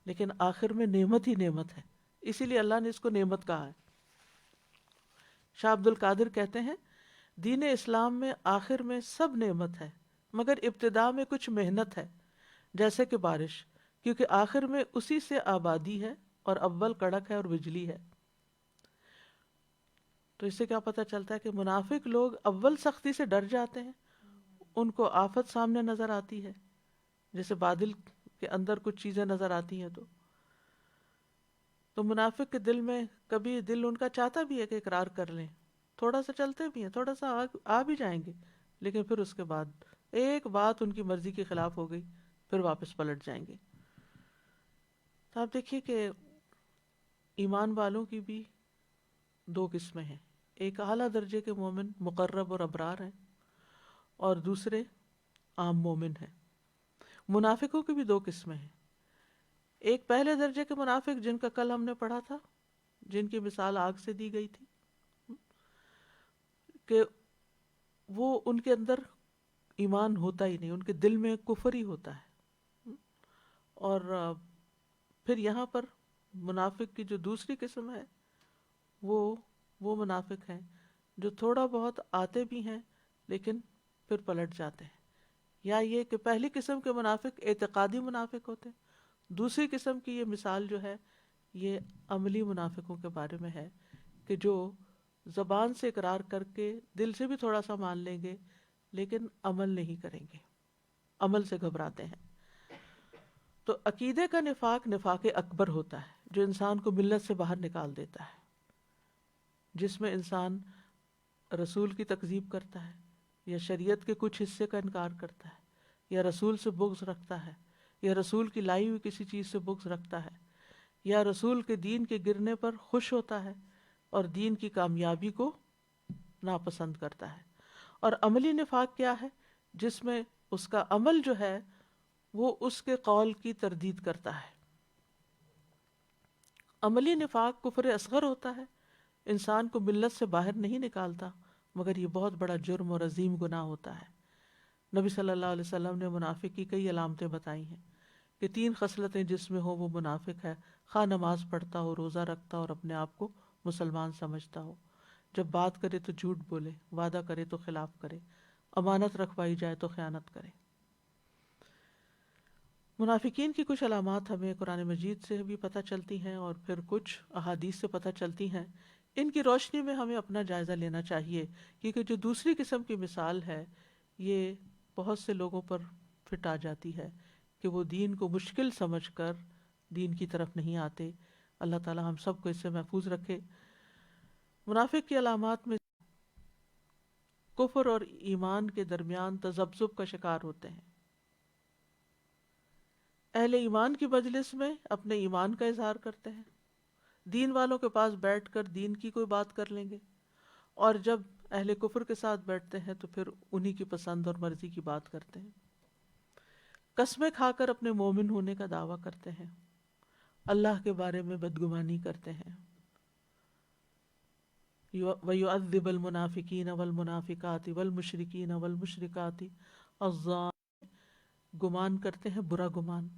B: لیکن آخر میں نعمت ہی نعمت ہے، اسی لیے اللہ نے اس کو نعمت کہا ہے. شاہ عبد القادر کہتے ہیں دین اسلام میں آخر میں سب نعمت ہے مگر ابتدا میں کچھ محنت ہے، جیسے کہ بارش، کیونکہ آخر میں اسی سے آبادی ہے اور اول کڑک ہے اور بجلی ہے. تو اس سے کیا پتہ چلتا ہے کہ منافق لوگ اول سختی سے ڈر جاتے ہیں، ان کو آفت سامنے نظر آتی ہے، جیسے بادل کے اندر کچھ چیزیں نظر آتی ہیں تو منافق کے دل میں کبھی دل ان کا چاہتا بھی ہے کہ اقرار کر لیں، تھوڑا سا چلتے بھی ہیں، تھوڑا سا آ بھی جائیں گے، لیکن پھر اس کے بعد ایک بات ان کی مرضی کے خلاف ہو گئی پھر واپس پلٹ جائیں گے. تو آپ دیکھیے کہ ایمان والوں کی بھی دو قسمیں ہیں، ایک اعلیٰ درجے کے مومن مقرب اور ابرار ہیں اور دوسرے عام مومن ہیں. منافقوں کی بھی دو قسمیں ہیں، ایک پہلے درجے کے منافق جن کا کل ہم نے پڑھا تھا، جن کی مثال آگ سے دی گئی تھی کہ وہ ان کے اندر ایمان ہوتا ہی نہیں، ان کے دل میں کفر ہی ہوتا ہے. اور پھر یہاں پر منافق کی جو دوسری قسم ہے وہ منافق ہیں جو تھوڑا بہت آتے بھی ہیں لیکن پھر پلٹ جاتے ہیں. یا یہ کہ پہلی قسم کے منافق اعتقادی منافق ہوتے ہیں، دوسری قسم کی یہ مثال جو ہے یہ عملی منافقوں کے بارے میں ہے کہ جو زبان سے اقرار کر کے دل سے بھی تھوڑا سا مان لیں گے لیکن عمل نہیں کریں گے، عمل سے گھبراتے ہیں. تو عقیدے کا نفاق نفاق اکبر ہوتا ہے، جو انسان کو ملت سے باہر نکال دیتا ہے، جس میں انسان رسول کی تکذیب کرتا ہے، یا شریعت کے کچھ حصے کا انکار کرتا ہے، یا رسول سے بغض رکھتا ہے، یا رسول کی لائی ہوئی کسی چیز سے بغض رکھتا ہے، یا رسول کے دین کے گرنے پر خوش ہوتا ہے اور دین کی کامیابی کو ناپسند کرتا ہے۔ اور عملی نفاق کیا ہے؟ جس میں اس کا عمل جو ہے وہ اس کے قول کی تردید کرتا ہے۔ عملی نفاق کفر اصغر ہوتا ہے، انسان کو ملت سے باہر نہیں نکالتا، مگر یہ بہت بڑا جرم اور عظیم گناہ ہوتا ہے۔ نبی صلی اللہ علیہ وسلم نے منافق کی کئی علامتیں بتائی ہیں کہ 3 خصلتیں جس میں ہو وہ منافق ہے، خواہ نماز پڑھتا ہو، روزہ رکھتا ہو اور اپنے آپ کو مسلمان سمجھتا ہو، جب بات کرے تو جھوٹ بولے، وعدہ کرے تو خلاف کرے، امانت رکھوائی جائے تو خیانت کرے۔ منافقین کی کچھ علامات ہمیں قرآن مجید سے بھی پتہ چلتی ہیں اور پھر کچھ احادیث سے پتہ چلتی ہیں۔ ان کی روشنی میں ہمیں اپنا جائزہ لینا چاہیے، کیونکہ جو دوسری قسم کی مثال ہے یہ بہت سے لوگوں پر فٹ آ جاتی ہے کہ وہ دین کو مشکل سمجھ کر دین کی طرف نہیں آتے۔ اللہ تعالی ہم سب کو اس سے محفوظ رکھے۔ منافق کی علامات میں کفر اور ایمان کے درمیان تذبذب کا شکار ہوتے ہیں۔ اہل ایمان کی مجلس میں اپنے ایمان کا اظہار کرتے ہیں، دین والوں کے پاس بیٹھ کر دین کی کوئی بات کر لیں گے، اور جب اہل کفر کے ساتھ بیٹھتے ہیں تو پھر انہی کی پسند اور مرضی کی بات کرتے ہیں۔ قسمیں کھا کر اپنے مومن ہونے کا دعویٰ کرتے ہیں، اللہ کے بارے میں بدگمانی کرتے ہیں۔ وَيُعَذِّبَ الْمُنَافِقِينَ وَالْمُنَافِقَاتِ وَالْمُشْرِكِينَ وَالْمُشْرِكَاتِ الظَّانِّينَ، گمان کرتے ہیں برا گمان،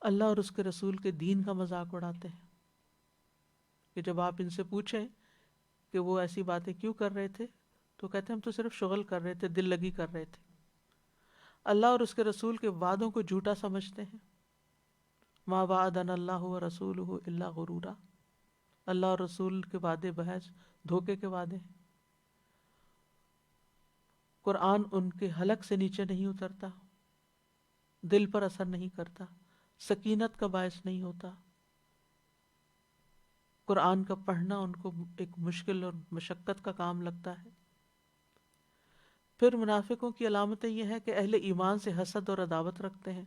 B: اللہ اور اس کے رسول کے دین کا مذاق اڑاتے ہیں کہ جب آپ ان سے پوچھیں کہ وہ ایسی باتیں کیوں کر رہے تھے تو کہتے ہیں ہم تو صرف شغل کر رہے تھے، دل لگی کر رہے تھے۔ اللہ اور اس کے رسول کے وعدوں کو جھوٹا سمجھتے ہیں۔ ما وعدنا اللہ ورسولہ الا غرورا، اللہ اور رسول کے وعدے بحث دھوکے کے وعدے ہیں۔ قرآن ان کے حلق سے نیچے نہیں اترتا، دل پر اثر نہیں کرتا، سکینت کا باعث نہیں ہوتا۔ قرآن کا پڑھنا ان کو ایک مشکل اور مشقت کا کام لگتا ہے۔ پھر منافقوں کی علامتیں یہ ہے کہ اہل ایمان سے حسد اور عداوت رکھتے ہیں۔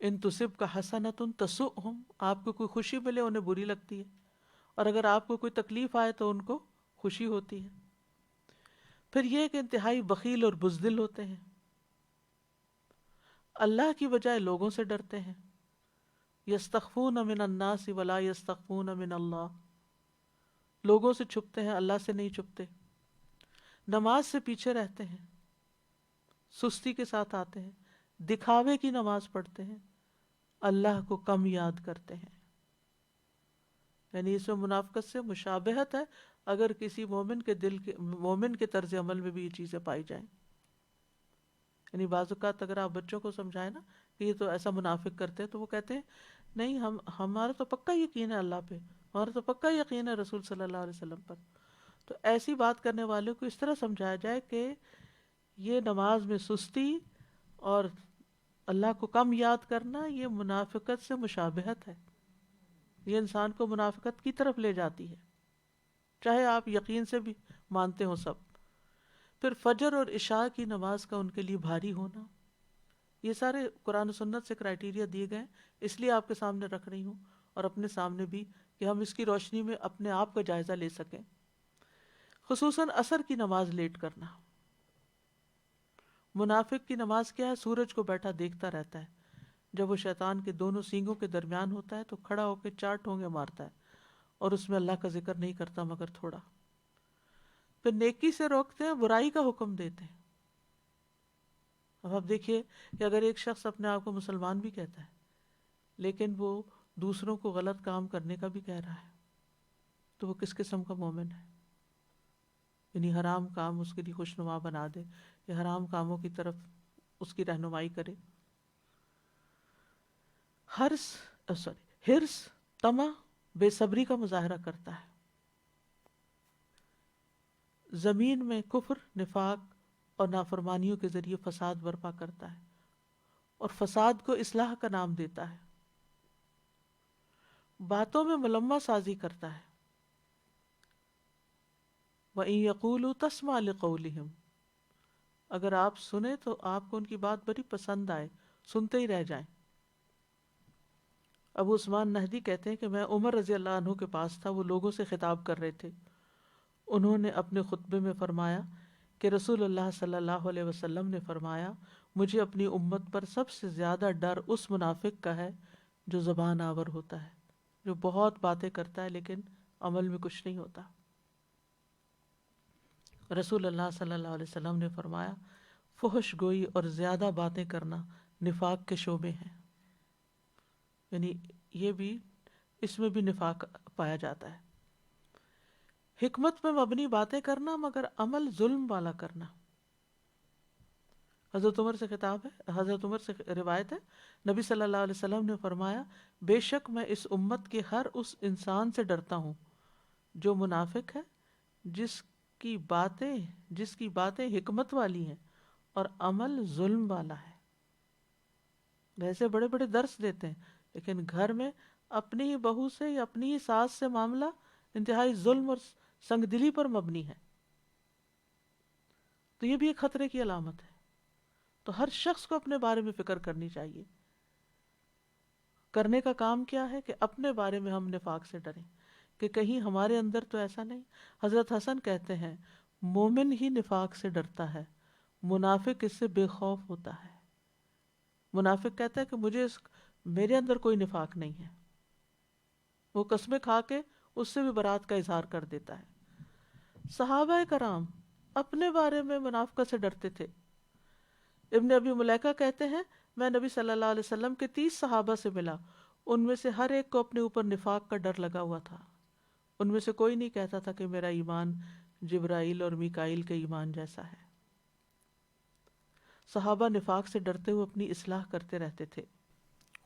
B: ان تصب کا حسنۃ تسؤہم، آپ کو کوئی خوشی ملے انہیں بری لگتی ہے، اور اگر آپ کو کوئی تکلیف آئے تو ان کو خوشی ہوتی ہے۔ پھر یہ کہ انتہائی بخیل اور بزدل ہوتے ہیں، اللہ کی بجائے لوگوں سے ڈرتے ہیں۔ یستخفون من الناس ولا یستخفون من اللہ، لوگوں سے چھپتے ہیں، اللہ سے نہیں چھپتے۔ نماز سے پیچھے رہتے ہیں، سستی کے ساتھ آتے ہیں، دکھاوے کی نماز پڑھتے ہیں، اللہ کو کم یاد کرتے ہیں۔ یعنی اس میں منافقت سے مشابہت ہے، اگر کسی مومن کے طرز عمل میں بھی یہ چیزیں پائی جائیں۔ یعنی بعض اوقات اگر آپ بچوں کو سمجھائیں نا کہ یہ تو ایسا منافق کرتے ہیں تو وہ کہتے ہیں نہیں، ہمارا تو پکا یقین ہے اللہ پہ، ہمارا تو پکا یقین ہے رسول صلی اللہ علیہ وسلم پر۔ تو ایسی بات کرنے والوں کو اس طرح سمجھایا جائے کہ یہ نماز میں سستی اور اللہ کو کم یاد کرنا یہ منافقت سے مشابہت ہے، یہ انسان کو منافقت کی طرف لے جاتی ہے، چاہے آپ یقین سے بھی مانتے ہو سب۔ پھر فجر اور عشاء کی نماز کا ان کے لیے بھاری ہونا، یہ سارے قرآن و سنت سے کرائیٹیریا دیے گئے، اس لیے آپ کے سامنے رکھ رہی ہوں اور اپنے سامنے بھی، کہ ہم اس کی روشنی میں اپنے آپ کا جائزہ لے سکیں۔ خصوصاً عصر کی نماز لیٹ کرنا۔ منافق کی نماز کیا ہے؟ سورج کو بیٹھا دیکھتا رہتا ہے، جب وہ شیطان کے دونوں سینگوں کے درمیان ہوتا ہے تو کھڑا ہو کے 4 ٹھونگے مارتا ہے اور اس میں اللہ کا ذکر نہیں کرتا مگر تھوڑا۔ پھر نیکی سے روکتے ہیں، برائی کا حکم دیتے ہیں۔ اب آپ دیکھیے کہ اگر ایک شخص اپنے آپ کو مسلمان بھی کہتا ہے لیکن وہ دوسروں کو غلط کام کرنے کا بھی کہہ رہا ہے تو وہ کس قسم کا مومن ہے؟ یعنی حرام کام اس کے لیے خوشنما بنا دے یا حرام کاموں کی طرف اس کی رہنمائی کرے۔ حرص، طمع، بے صبری کا مظاہرہ کرتا ہے، زمین میں کفر، نفاق اور نافرمانیوں کے ذریعے فساد برپا کرتا ہے، اور فساد کو اصلاح کا نام دیتا ہے، باتوں میں ملمہ سازی کرتا ہے۔ وَإِن يَقُولُوا تَسْمَعْ لِقَوْلِهِمْ، اگر آپ سنیں تو آپ کو ان کی بات بڑی پسند آئے، سنتے ہی رہ جائیں۔ ابو عثمان نہدی کہتے ہیں کہ میں عمر رضی اللہ عنہ کے پاس تھا، وہ لوگوں سے خطاب کر رہے تھے۔ انہوں نے اپنے خطبے میں فرمایا کہ رسول اللہ صلی اللہ علیہ وسلم نے فرمایا، مجھے اپنی امت پر سب سے زیادہ ڈر اس منافق کا ہے جو زبان آور ہوتا ہے، جو بہت باتیں کرتا ہے لیکن عمل میں کچھ نہیں ہوتا۔ رسول اللہ صلی اللہ علیہ وسلم نے فرمایا، فحش گوئی اور زیادہ باتیں کرنا نفاق کے شعبے ہیں، یعنی یہ بھی، اس میں بھی نفاق پایا جاتا ہے۔ حکمت میں مبنی باتیں کرنا مگر عمل ظلم والا کرنا۔ حضرت عمر سے خطاب ہے، حضرت عمر سے روایت ہے، نبی صلی اللہ علیہ وسلم نے فرمایا، بے شک میں اس امت کے ہر اس انسان سے ڈرتا ہوں جو منافق ہے، جس کی باتیں حکمت والی ہیں اور عمل ظلم والا ہے۔ ویسے بڑے بڑے درس دیتے ہیں لیکن گھر میں اپنی ہی بہو سے یا اپنی ہی ساس سے معاملہ انتہائی ظلم اور سنگ دلی پر مبنی ہے، تو یہ بھی ایک خطرے کی علامت ہے۔ تو ہر شخص کو اپنے بارے میں فکر کرنی چاہیے۔ کرنے کا کام کیا ہے کہ اپنے بارے میں ہم نفاق سے ڈریں کہ کہیں ہمارے اندر تو ایسا نہیں۔ حضرت حسن کہتے ہیں، مومن ہی نفاق سے ڈرتا ہے، منافق اس سے بے خوف ہوتا ہے۔ منافق کہتا ہے کہ میرے اندر کوئی نفاق نہیں ہے، وہ قسمیں کھا کے اس سے بھی برات کا اظہار کر دیتا ہے۔ صحابہ کرام اپنے بارے میں منافقت سے ڈرتے تھے۔ ابن ابی ملیکہ کہتے ہیں، میں نبی صلی اللہ علیہ وسلم کے 30 صحابہ سے ملا، ان میں سے ہر ایک کو اپنے اوپر نفاق کا ڈر لگا ہوا تھا۔ ان میں سے کوئی نہیں کہتا تھا کہ میرا ایمان جبرائیل اور میکائیل کے ایمان جیسا ہے۔ صحابہ نفاق سے ڈرتے ہوئے اپنی اصلاح کرتے رہتے تھے۔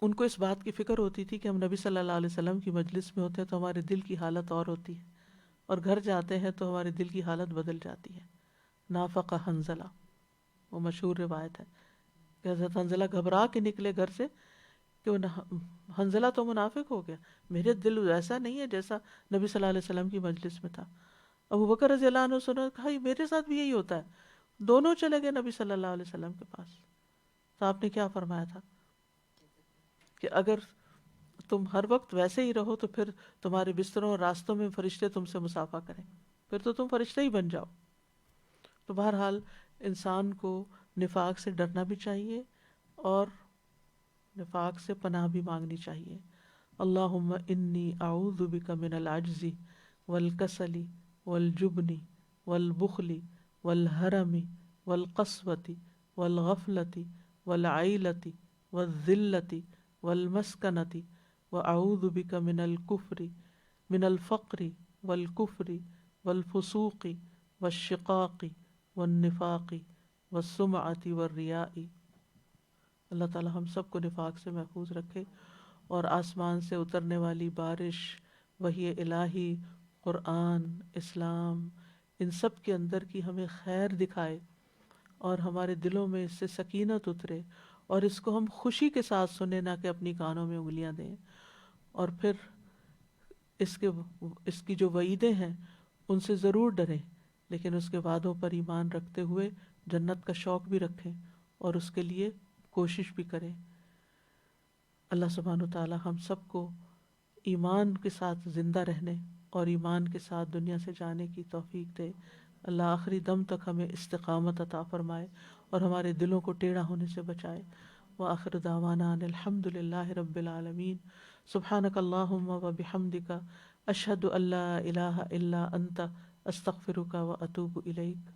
B: ان کو اس بات کی فکر ہوتی تھی کہ ہم نبی صلی اللہ علیہ وسلم کی مجلس میں ہوتے ہیں تو ہمارے دل کی حالت اور ہوتی ہے، اور گھر جاتے ہیں تو ہمارے دل کی حالت بدل جاتی ہے۔ نافق حنظلہ، وہ مشہور روایت ہے کہ حضرت حنظلہ گھبرا کے نکلے گھر سے کہ حنظلہ تو منافق ہو گیا، میرے دل ایسا نہیں ہے جیسا نبی صلی اللہ علیہ وسلم کی مجلس میں تھا۔ ابو بکر رضی اللہ عنہ سنا، کہا یہ میرے ساتھ بھی یہی ہوتا ہے۔ دونوں چلے گئے نبی صلی اللہ علیہ وسلم کے پاس، تو آپ نے کیا فرمایا تھا کہ اگر تم ہر وقت ویسے ہی رہو تو پھر تمہارے بستروں اور راستوں میں فرشتے تم سے مصافحہ کریں، پھر تو تم فرشتے ہی بن جاؤ۔ تو بہرحال انسان کو نفاق سے ڈرنا بھی چاہیے اور نفاق سے پناہ بھی مانگنی چاہیے۔ اللہم انی اعوذ بک من العجز والکسل والجبن والبخل والحرم والقسوة والغفلة والعیلة والذلة والمسکنة واعوذ بک من الکفر من الفقر والکفر والفسوق والشقاق والنفاق والسمعة والریاء۔ اللہ تعالی ہم سب کو نفاق سے محفوظ رکھے اور آسمان سے اترنے والی بارش، وحی الہی، قرآن، اسلام، ان سب کے اندر کی ہمیں خیر دکھائے اور ہمارے دلوں میں اس سے سکینت اترے اور اس کو ہم خوشی کے ساتھ سنیں، نہ کہ اپنی کانوں میں انگلیاں دیں، اور پھر اس کی جو وعیدیں ہیں ان سے ضرور ڈریں، لیکن اس کے وعدوں پر ایمان رکھتے ہوئے جنت کا شوق بھی رکھیں اور اس کے لیے کوشش بھی کریں۔ اللہ سبحانہ و تعالی ہم سب کو ایمان کے ساتھ زندہ رہنے اور ایمان کے ساتھ دنیا سے جانے کی توفیق دے۔ اللہ آخری دم تک ہمیں استقامت عطا فرمائے اور ہمارے دلوں کو ٹیڑھا ہونے سے بچائے۔ وآخر دعوانا ان الحمد للہ رب العالمین۔ سبحانک اللہم و بحمدک، اشہد ان لا الہ الا انت، استغفرک و اتوب الیک۔